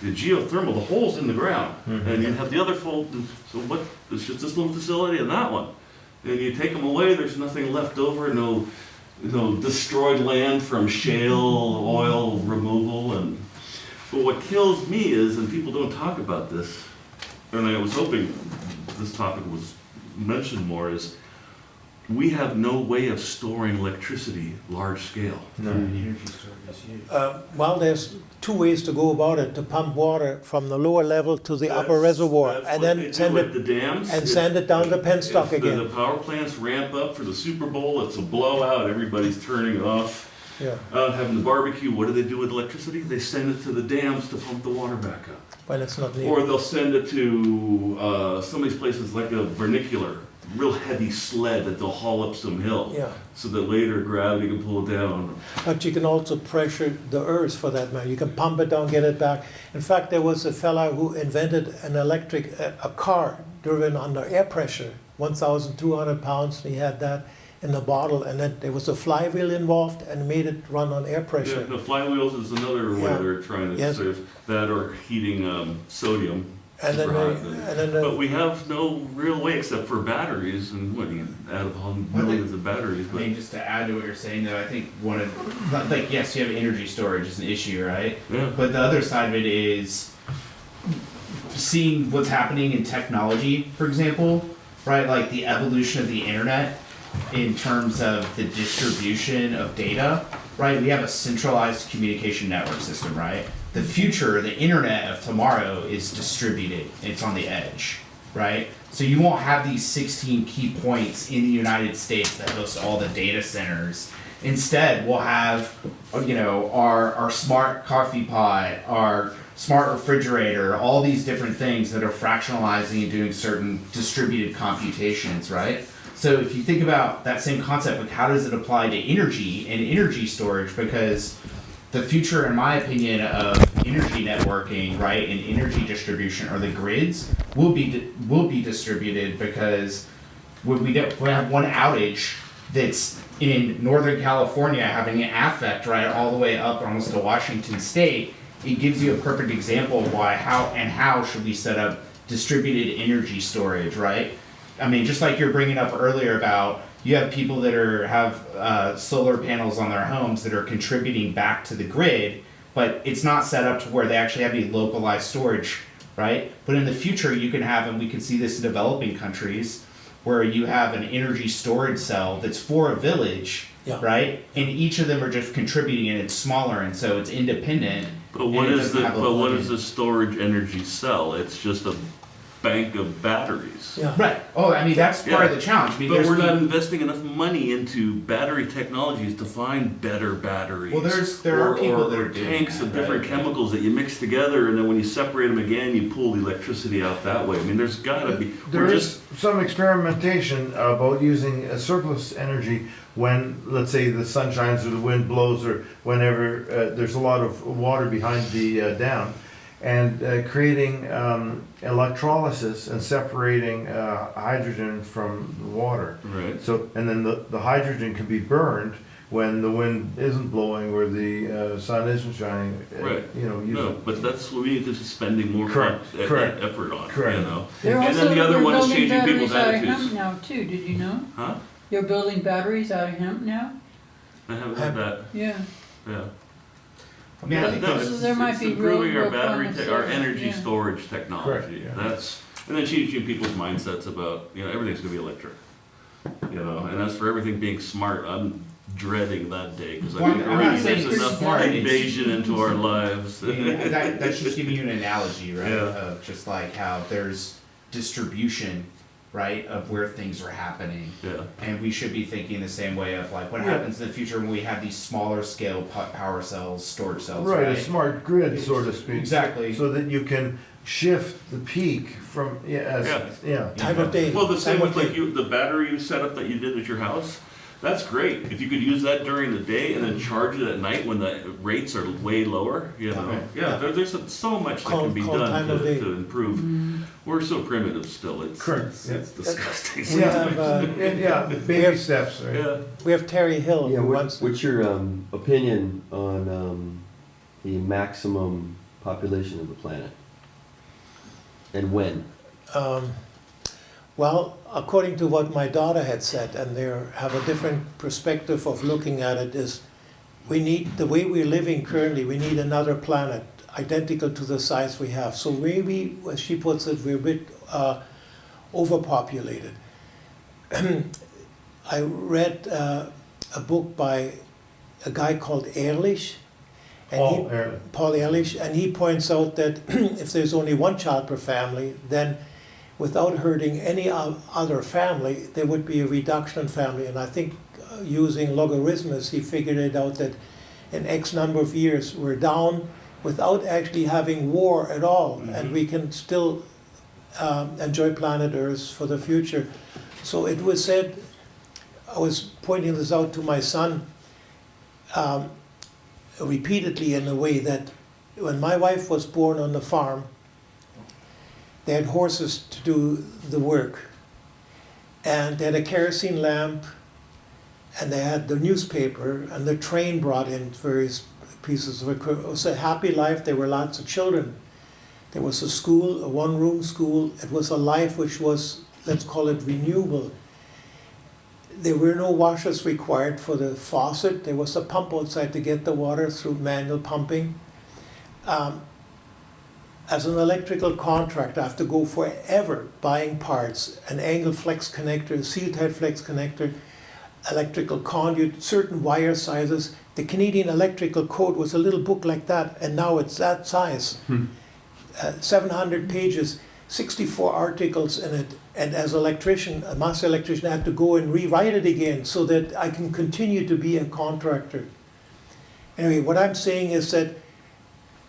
The geothermal, the hole's in the ground, and you have the other fold. So what? It's just this little facility and that one. And you take them away, there's nothing left over, no destroyed land from shale oil removal. But what kills me is, and people don't talk about this, and I was hoping this topic was mentioned more, is we have no way of storing electricity large scale. Energy storage is huge. Well, there's two ways to go about it: to pump water from the lower level to the upper reservoir, That's and what then they send do at it the dams. and send it down to penstock If again. the power plants ramp up for the Super Bowl, it's a blowout, everybody's turning it off. Yeah, Out having the barbecue, what do they do with electricity? They send it to the dams to pump the water back up. when it's not needed. Or they'll send it to some of these places like a vernacular, real heavy sled that they'll haul up some hill. Yeah. So that later gravity can pull it down. But you can also pressure the earth for that matter. You can pump it down, get it back. In fact, there was a fella who invented an electric, a car driven under air pressure, 1,200 pounds. He had that in the bottle, and then there was a flywheel involved and made it run on air Yeah, pressure. the flywheels is another way Yeah. they're trying to Yes. save that, or heating sodium. And then, super hot. But the, we have no real way except for batteries, and what, you add millions of batteries, I but mean, just to add to what you're saying, though, I think one of, like, yes, you have energy storage is an issue, right? yeah. But the other side of it is seeing what's happening in technology, for example, right? Like the evolution of the internet in terms of the distribution of data, right? We have a centralized communication network system, right? The future, the internet of tomorrow is distributed. It's on the edge, right? So you won't have these 16 key points in the United States that host all the data centers. Instead, we'll have, our smart coffee pot, our smart refrigerator, all these different things that are fractionalizing and doing certain distributed computations, right? So if you think about that same concept, like how does it apply to energy and energy storage? Because the future, in my opinion, of energy networking, right, and energy distribution, or the grids, will be distributed, because when we have one outage that's in Northern California having an affect right all the way up almost to Washington State, it gives you a perfect example of how should we set up distributed energy storage, right? I mean, just like you're bringing up earlier about, you have people that have solar panels on their homes that are contributing back to the grid, but it's not set up to where they actually have any localized storage, right? But in the future, you can have, and we can see this in developing countries, where you have an energy storage cell that's for a village, Yeah. right? And each of them are just contributing, and it's smaller, and so it's independent. But what and it is doesn't have a what plug-in. is the storage energy cell? It's just a bank of batteries. yeah. Right. Oh, I mean, that's part of Yeah. the challenge. I mean, But there's we're not people- investing enough money into battery technologies to find better batteries. Well, there are people that or are doing tanks that, of different right? chemicals that you mix together, and then when you separate them again, you pull the electricity out that way. I mean, there's gotta be. There we're is some experimentation about using a surplus energy when, let's say, the sun shines or the wind blows, or whenever there's a lot of water behind the dam, and creating electrolysis and separating hydrogen from the water. Right. So, and then the hydrogen can be burned when the wind isn't blowing or the sun isn't shining. Right. Use No, it. but that's what we need to be spending more Correct, correct, effort on. correct. You know. They're And also then the other one is building changing people's batteries out of hemp attitudes. now too, did you know? Huh? They're building batteries out of hemp now? I haven't heard that. Yeah. Yeah. I mean, I think No, So it's, there might it's be improving real our battery, promise our there, energy yeah. storage technology. Correct, yeah. That's, and then changing people's mindsets about, everything's gonna be electric. And as for everything being smart, I'm dreading that day, because I Well, think I'm not already saying there's it's enough smart, it's- invasion into our lives. I mean, that's just giving you an analogy, right? Yeah. Of just like how there's distribution, right, of where things are happening. Yeah, And we should be thinking the same way of like what Yeah. happens in the future when we have these smaller scale power cells, storage cells, Right, right? a smart grid, so to speak. Exactly. So that you can shift the peak from, yeah. Time of day. well, the same time with of like day. the battery setup that you did at your house. That's great. If you could use that during the day and then charge it at night when the rates are way lower, Okay. Yeah, there's so much that Call- can be call done time of day. to improve. Mm-hmm. We're so primitive still. It's Correct, It's disgusting. We have, Yeah, baby steps, right? Yeah. we have Terry Hill Yeah, who wants. what's your opinion on the maximum population of the planet? And when? Well, Well, according to what my daughter had said, and they have a different perspective of looking at it, is we need, the way we're living currently, we need another planet identical to the size we have. So maybe, as she puts it, we're a bit overpopulated. I read a book by a guy called Ehrlich, and Paul Ehrlich, and he points out that if there's only one child per family, then without hurting any other family, there would be a reduction in family. And I think using logarithms, he figured it out that in X number of years, we're down without actually having war at all, and we can still enjoy planet Earth for the future. So it was said, I was pointing this out to my son repeatedly in a way, that when my wife was born on the farm, they had horses to do the work, and they had a kerosene lamp, and they had the newspaper, and the train brought in various pieces of equipment. It was a happy life. There were lots of children. There was a school, a one-room school. It was a life which was, let's call it, renewable. There were no washers required for the faucet. There was a pump outside to get the water through manual pumping. As an electrical contractor, I have to go forever buying parts, an angle flex connector, a seal-tight flex connector, electrical conduit, certain wire sizes. The Canadian Electrical Code was a little book like that, and now it's that size. 700 pages, 64 articles in it, and as an electrician, a master electrician, I had to go and rewrite it again so that I can continue to be a contractor. Anyway, what I'm saying is that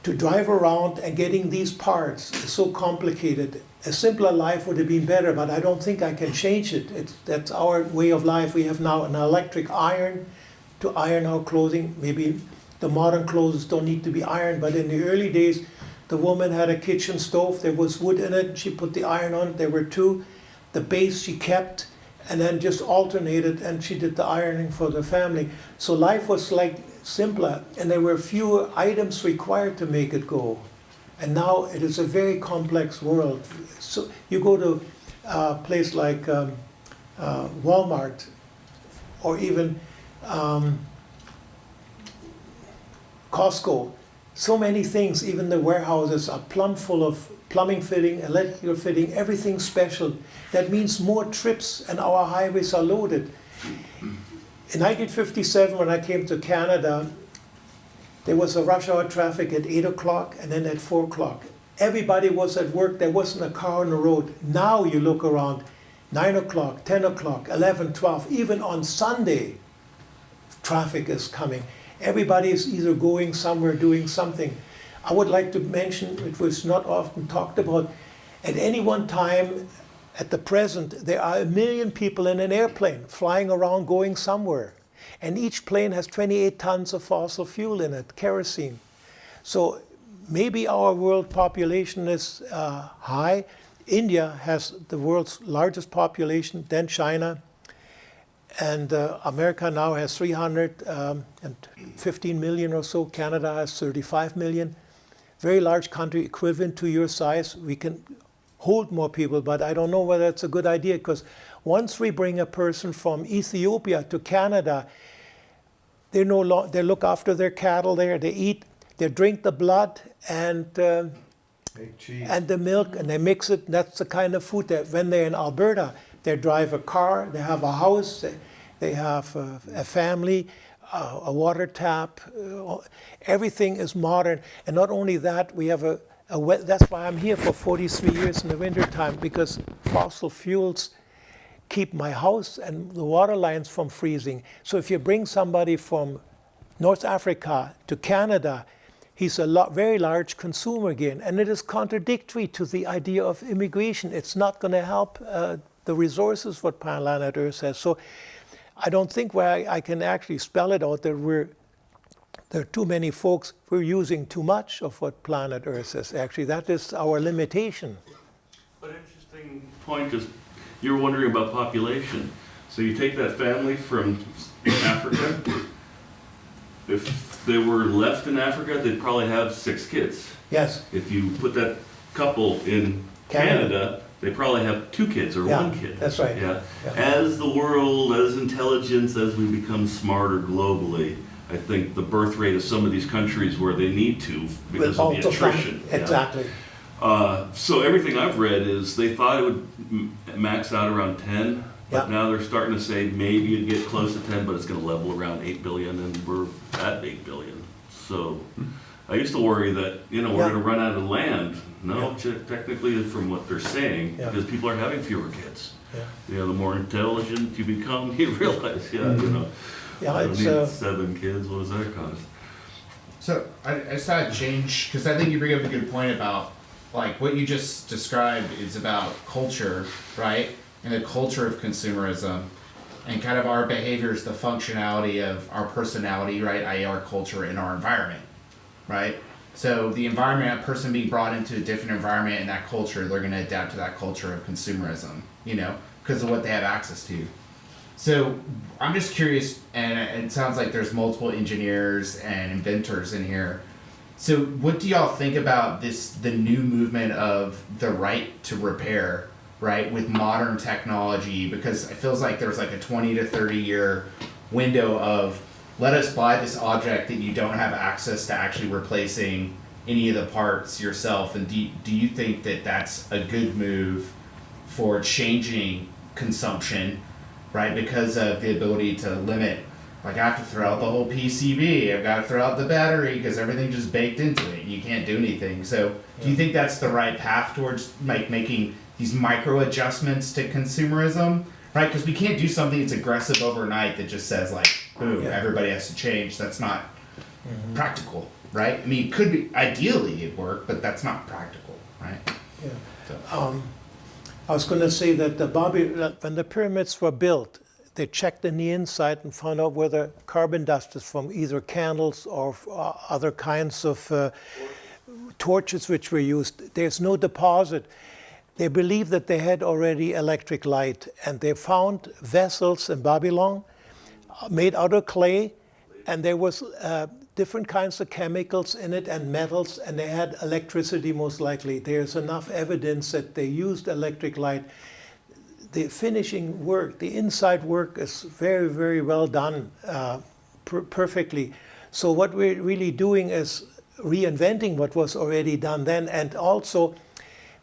to drive around and getting these parts is so complicated. A simpler life would have been better, but I don't think I can change it. That's our way of life. We have now an electric iron to iron our clothing. Maybe the modern clothes don't need to be ironed, but in the early days, the woman had a kitchen stove. There was wood in it. She put the iron on. There were two. The base she kept, and then just alternated, and she did the ironing for the family. So life was like simpler, and there were fewer items required to make it go. And now it is a very complex world. So you go to a place like Walmart, or even Costco. So many things, even the warehouses are plumb full of plumbing fitting, electrical fitting, everything special. That means more trips, and our highways are loaded. In 1957, when I came to Canada, there was a rush hour traffic at 8 o'clock and then at 4 o'clock. Everybody was at work. There wasn't a car on the road. Now you look around, 9 o'clock, 10 o'clock, 11, 12, even on Sunday, traffic is coming. Everybody is either going somewhere, doing something. I would like to mention, it was not often talked about, at any one time, at the present, there are 1 million people in an airplane flying around going somewhere. And each plane has 28 tons of fossil fuel in it, kerosene. So maybe our world population is high. India has the world's largest population, then China. And America now has 315 million or so. Canada has 35 million. Very large country, equivalent to your size. We can hold more people, but I don't know whether it's a good idea, because once we bring a person from Ethiopia to Canada, they look after their cattle there. They eat, they drink the blood and the milk, and they mix it. That's the kind of food that when they're in Alberta, they drive a car, they have a house, they have a family, a water tap. Everything is modern. And not only that, we have that's why I'm here for 43 years in the wintertime, because fossil fuels keep my house and the water lines from freezing. So if you bring somebody from North Africa to Canada, he's a very large consumer again. And it is contradictory to the idea of immigration. It's not going to help the resources what planet Earth has. So I don't think I can actually spell it out that there are too many folks, we're using too much of what planet Earth is. Actually, that is our limitation. But an interesting point is, you're wondering about population. So you take that family from Africa. If they were left in Africa, they'd probably have 6 kids. Yes. If you put that couple in Canada, they probably have 2 kids or Yeah, 1 kid. that's right. Yeah. Yeah. As the world, as intelligence, as we become smarter globally, I think the birth rate of some of these countries where they need to because of the Also come- attrition. yeah. Exactly. So everything I've read is they thought it would max out around 10, but Yeah. now they're starting to say maybe it'd get close to 10, but it's going to level around 8 billion, and we're at 8 billion. So I used to worry that, we're Yeah. going to run out of land. No, Yeah. technically from what they're saying, Yeah. because people are having fewer kids. Yeah. The more intelligent you become, you realize, Yeah, I don't it's, need 7 kids, what does that cost? So I just thought I'd change, because I think you bring up a good point about, like, what you just described is about culture, right? And the culture of consumerism, and kind of our behaviors, the functionality of our personality, right? I.e. our culture and our environment, right? So the environment, a person being brought into a different environment in that culture, they're gonna adapt to that culture of consumerism, because of what they have access to. So I'm just curious, and it sounds like there's multiple engineers and inventors in here. So what do y'all think about the new movement of the right to repair, right, with modern technology? Because it feels like there's like a 20 to 30 year window of, let us buy this object that you don't have access to actually replacing any of the parts yourself. And do you think that that's a good move for changing consumption, right? Because of the ability to limit, like, I have to throw out the whole PCB, I've got to throw out the battery because everything's just baked into it and you can't do anything. So do you think that's the right path towards like making these micro adjustments to consumerism, right? Because we can't do something that's aggressive overnight that just says like, boom, Yeah. everybody has to change. That's not practical, right? I mean, it could be, ideally it'd work, but that's not practical, right? Yeah. So. I was going to say that when the pyramids were built, they checked in the inside and found out whether carbon dust is from either candles or other kinds of torches which were used. There's no deposit. They believed that they had already electric light, and they found vessels in Babylon made out of clay, and there was different kinds of chemicals in it and metals, and they had electricity most likely. There's enough evidence that they used electric light. The finishing work, the inside work is very, very well done, perfectly. So what we're really doing is reinventing what was already done then. And also,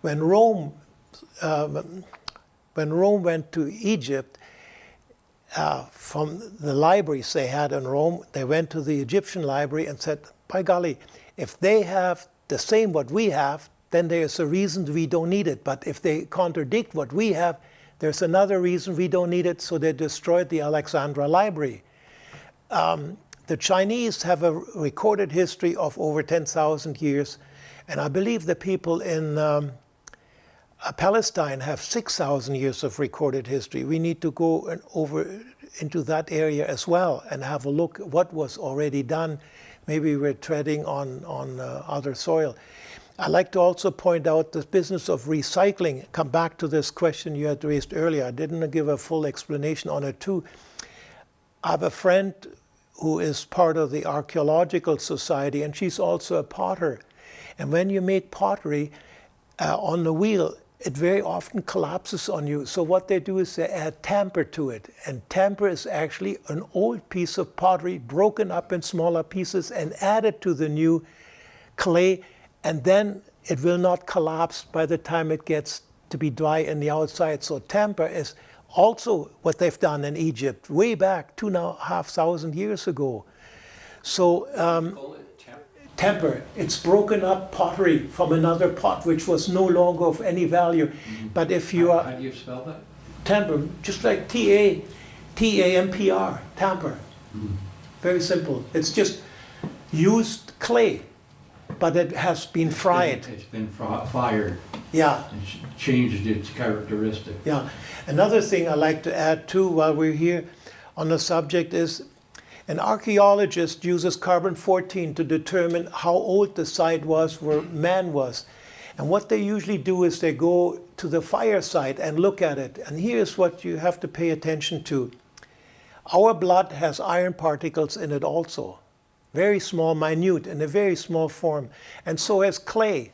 when Rome went to Egypt, from the libraries they had in Rome, they went to the Egyptian library and said, by golly, if they have the same what we have, then there's a reason we don't need it. But if they contradict what we have, there's another reason we don't need it. So they destroyed the Alexandria library. The Chinese have a recorded history of over 10,000 years. And I believe the people in Palestine have 6,000 years of recorded history. We need to go over into that area as well and have a look at what was already done. Maybe we're treading on other soil. I'd like to also point out the business of recycling. Come back to this question you had raised earlier. I didn't give a full explanation on it too. I have a friend who is part of the Archaeological Society, and she's also a potter. And when you make pottery on the wheel, it very often collapses on you. So what they do is they add tamper to it. And tamper is actually an old piece of pottery broken up in smaller pieces and added to the new clay. And then it will not collapse by the time it gets to be dry in the outside. So tamper is also what they've done in Egypt way back 2,500 years ago. So temper, it's broken up pottery from another pot which was no longer of any value. But if you How are do you spell that? temper, just like T-A-M-P-R, tamper. Very simple. It's just used clay, but it has been fried. It's been fired Yeah. and changed its characteristic. Yeah. Another thing I like to add too while we're here on the subject is an archaeologist uses carbon-14 to determine how old the site was where man was. And what they usually do is they go to the fire site and look at it. And here's what you have to pay attention to. Our blood has iron particles in it also. Very small, minute, in a very small form. And so has clay.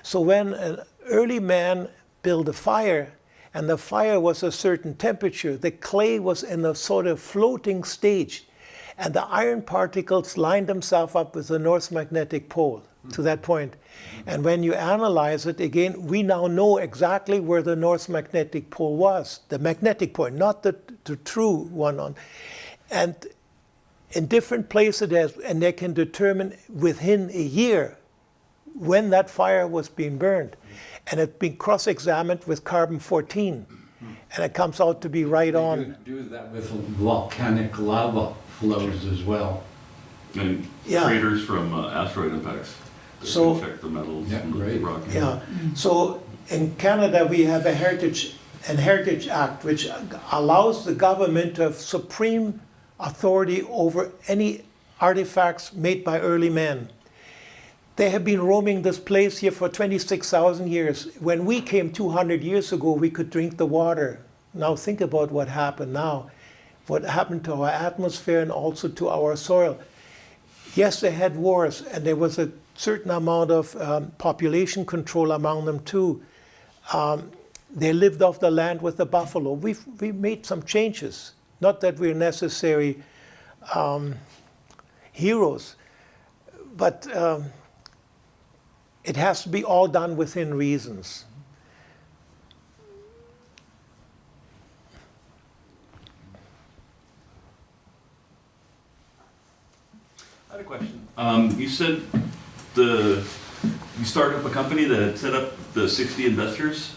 So when an early man build a fire, and the fire was a certain temperature, the clay was in a sort of floating stage, and the iron particles lined themselves up with the North Magnetic Pole to that point. And when you analyze it again, we now know exactly where the North Magnetic Pole was, the magnetic point, not the true one. And in different places, and they can determine within a year when that fire was being burned. And it's been cross-examined with carbon-14. And it comes out to be right on. Do that with volcanic lava flows as well. And Yeah. craters from asteroid impacts. They So- can check the metals Yeah, and the great. rock. Yeah, so in Canada, we have a Heritage Act, which allows the government to have supreme authority over any artifacts made by early men. They have been roaming this place here for 26,000 years. When we came 200 years ago, we could drink the water. Now think about what happened now. What happened to our atmosphere and also to our soil. Yes, they had wars, and there was a certain amount of population control among them too. They lived off the land with the buffalo. We made some changes. Not that we're necessary heroes, but it has to be all done within reasons. I had a question. You said you started up a company that had set up the 60 investors,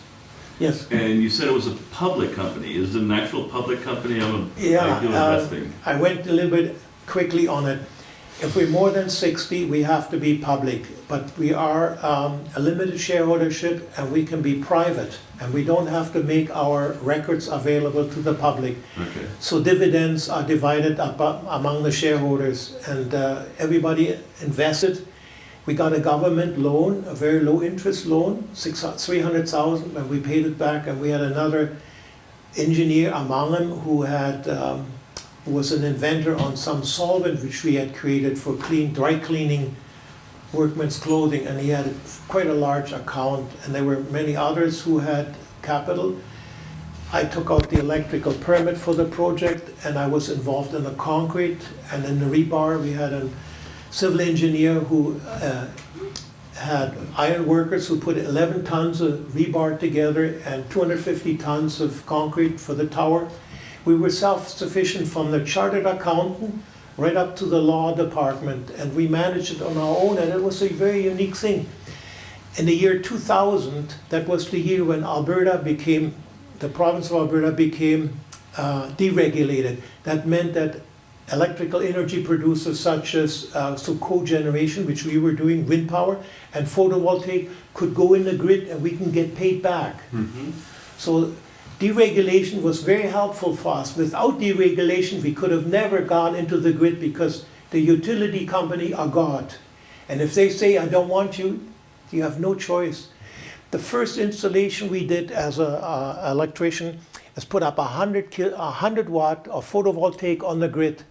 Yes. and you said it was a public company. Is it an actual public company? I do Yeah, investing. I went a little bit quickly on it. If we're more than 60, we have to be public, but we are a limited shareholdership and we can be private, and we don't have to make our records available to the public. Okay. So dividends are divided up among the shareholders, and everybody invested. We got a government loan, a very low interest loan, 300,000, and we paid it back, and we had another engineer among them who was an inventor on some solvent which we had created for dry cleaning workmen's clothing, and he had quite a large account, and there were many others who had capital. I took out the electrical permit for the project, and I was involved in the concrete and in the rebar. We had a civil engineer who had iron workers who put 11 tons of rebar together and 250 tons of concrete for the tower. We were self-sufficient from the chartered accountant right up to the law department, and we managed it on our own, and it was a very unique thing. In the year 2000, that was the year when the province of Alberta became deregulated. That meant that electrical energy producers such as cogeneration, which we were doing, wind power, and photovoltaic could go in the grid and we can get paid back. So deregulation was very helpful for us. Without deregulation, we could have never gone into the grid because the utility company are God. And if they say, I don't want you, you have no choice. The first installation we did as an electrician is put up 100 watt of photovoltaic on the grid.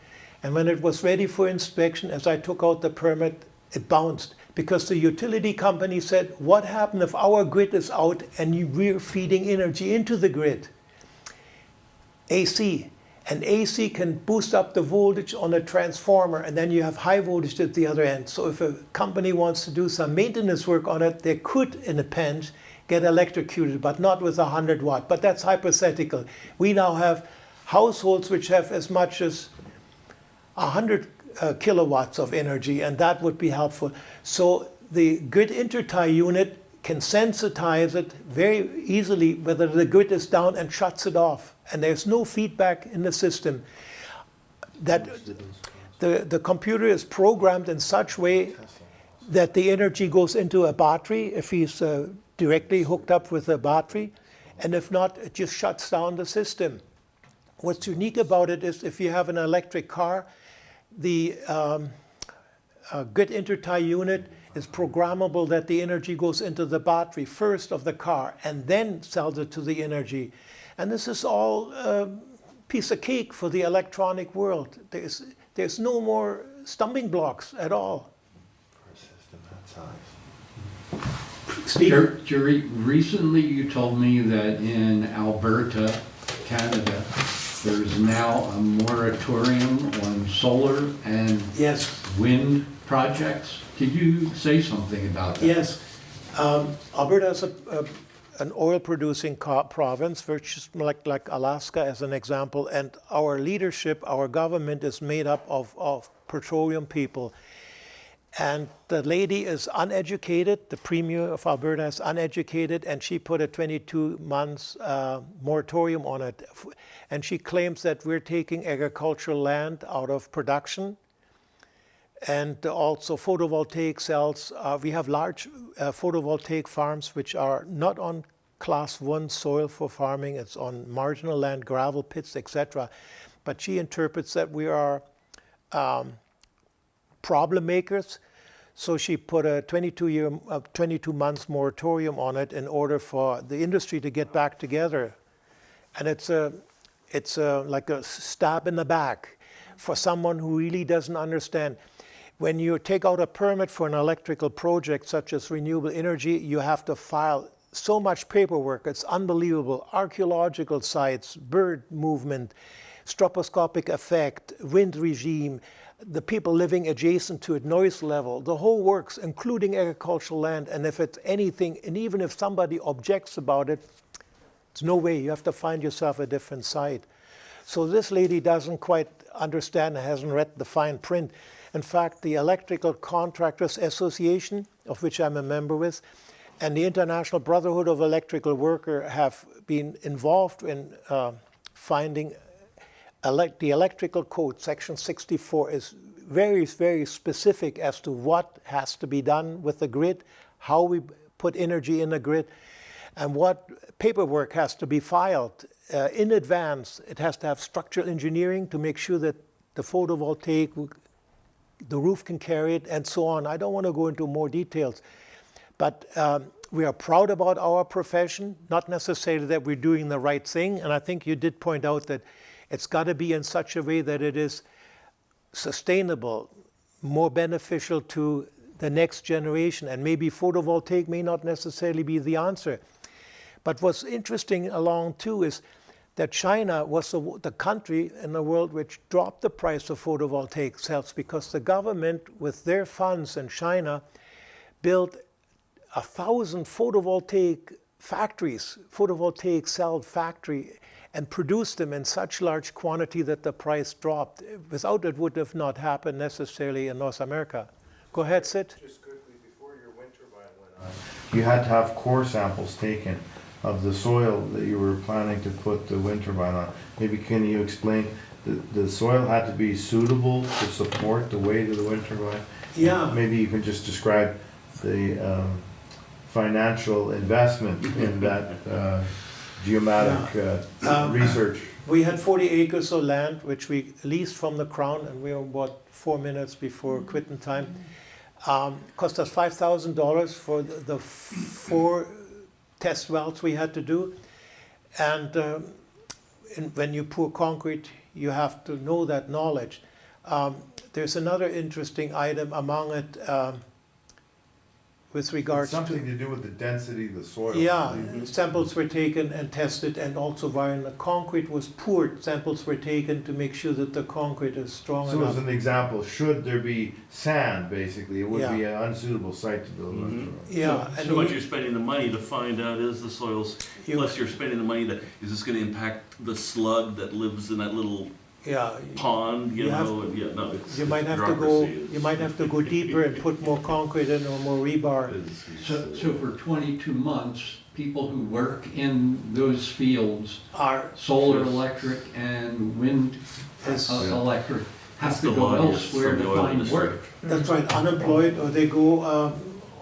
And when it was ready for inspection, as I took out the permit, it bounced. Because the utility company said, what happened if our grid is out and we're feeding energy into the grid? AC. And AC can boost up the voltage on a transformer, and then you have high voltage at the other end. So if a company wants to do some maintenance work on it, they could, in a pinch, get electrocuted, but not with 100 watt. But that's hypothetical. We now have households which have as much as 100 kilowatts of energy, and that would be helpful. So the grid intertie unit can sensitize it very easily whether the grid is down and shuts it off. And there's no feedback in the system. That the computer is programmed in such way that the energy goes into a battery if he's directly hooked up with a battery, and if not, it just shuts down the system. What's unique about it is if you have an electric car, the grid intertie unit is programmable that the energy goes into the battery first of the car and then sells it to the energy. And this is all a piece of cake for the electronic world. There's no more stumbling blocks at all. For a system that size. Steve? Gerry, recently you told me that in Alberta, Canada, there's now a moratorium on solar and Yes, wind projects. Could you say something about that? yes. Alberta is an oil-producing province, which is like Alaska as an example, and our leadership, our government is made up of petroleum people. And the lady is uneducated, the premier of Alberta is uneducated, and she put a 22 months moratorium on it. And she claims that we're taking agricultural land out of production. And also photovoltaic cells. We have large photovoltaic farms which are not on class 1 soil for farming. It's on marginal land, gravel pits, etc. But she interprets that we are problem makers. So she put a 22 months moratorium on it in order for the industry to get back together. And it's like a stab in the back for someone who really doesn't understand. When you take out a permit for an electrical project such as renewable energy, you have to file so much paperwork. It's unbelievable. Archaeological sites, bird movement, stroboscopic effect, wind regime, the people living adjacent to it, noise level, the whole works, including agricultural land. And if it's anything, and even if somebody objects about it, it's no way. You have to find yourself a different site. So this lady doesn't quite understand, hasn't read the fine print. In fact, the Electrical Contractors Association, of which I'm a member with, and the International Brotherhood of Electrical Workers have been involved in finding the electrical code, section 64, is very, very specific as to what has to be done with the grid, how we put energy in the grid, and what paperwork has to be filed in advance. It has to have structural engineering to make sure that the photovoltaic, the roof can carry it, and so on. I don't want to go into more details, but we are proud about our profession, not necessarily that we're doing the right thing. And I think you did point out that it's got to be in such a way that it is sustainable, more beneficial to the next generation. And maybe photovoltaic may not necessarily be the answer. But what's interesting along too is that China was the country in the world which dropped the price of photovoltaic cells because the government, with their funds in China, built 1,000 photovoltaic factories, photovoltaic cell factory, and produced them in such large quantity that the price dropped. Without it would have not happened necessarily in North America. Go ahead, Sid. Just quickly, before your wind turbine went on, you had to have core samples taken of the soil that you were planning to put the wind turbine on. Maybe can you explain, the soil had to be suitable to support the weight of the wind turbine? Yeah. Maybe you can just describe the financial investment in that geomatic research. We had 40 acres of land, which we leased from the Crown, and we were about 4 minutes before quitting time. Cost us $5,000 for the 4 test wells we had to do. And when you pour concrete, you have to know that knowledge. There's another interesting item among it with regards It's something to do with the density of the soil. yeah, samples were taken and tested, and also when the concrete was poured, samples were taken to make sure that the concrete is strong So enough. as an example, should there be sand, basically, it would Yeah. be an unsuitable site to build a wind turbine. Yeah, and So much you're spending the money to find out is the soils, You- plus you're spending the money that, is this gonna impact the slug that lives in that little yeah, pond, you You have- know, and yeah, no, it's. you might have to go. bureaucracy is- You might have to go deeper and put more concrete in or more rebar. is- So for 22 months, people who work in those fields, Are solar, electric, and wind Is- electric, have That's to the go lobbyists elsewhere from the to oil find industry. work. that's right, unemployed, or they go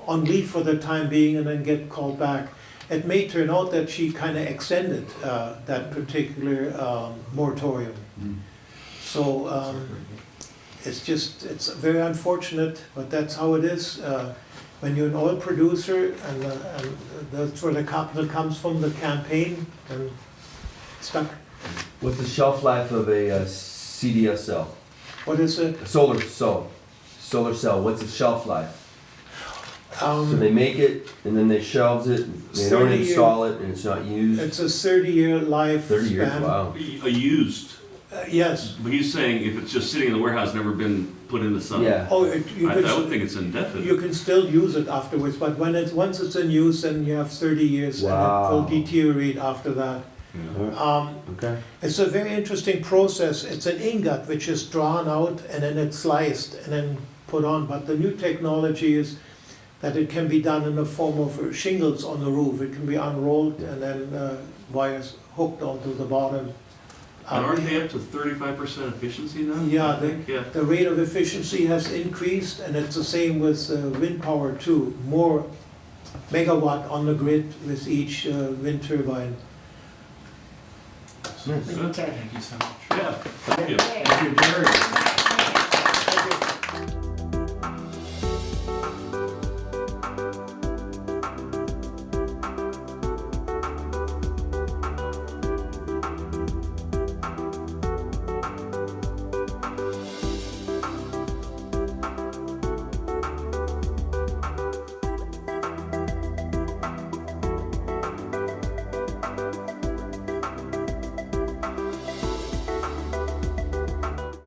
on leave for the time being and then get called back. It may turn out that she kind of extended that particular moratorium. So it's very unfortunate, but that's how it is. When you're an oil producer and that's where the capital comes from, the campaign, and stuck. What's the shelf life of a CDS cell? What is it? A solar cell. What's the shelf life? So they make it, and then they shelves it, they don't 30 years. install it, and it's not used. It's a 30-year lifespan. 30 years, wow. A used, Yes. but he's saying if it's just sitting in the warehouse, never been put in the sun. Yeah. Oh, you I could, would think it's indefinite. you can still use it afterwards, but once it's in use, then you have 30 years and it will Wow. deteriorate after that. Yeah. Okay. It's a very interesting process. It's an ingot which is drawn out and then it's sliced and then put on. But the new technology is that it can be done in the form of shingles on the roof. It can be unrolled and then wires hooked onto the bottom. And aren't they up to 35% efficiency now? Yeah, I think, yeah. The rate of efficiency has increased, and it's the same with wind power too. More megawatt on the grid with each wind turbine. Thank you so much. Yeah, thank you. Thank you, Gerry.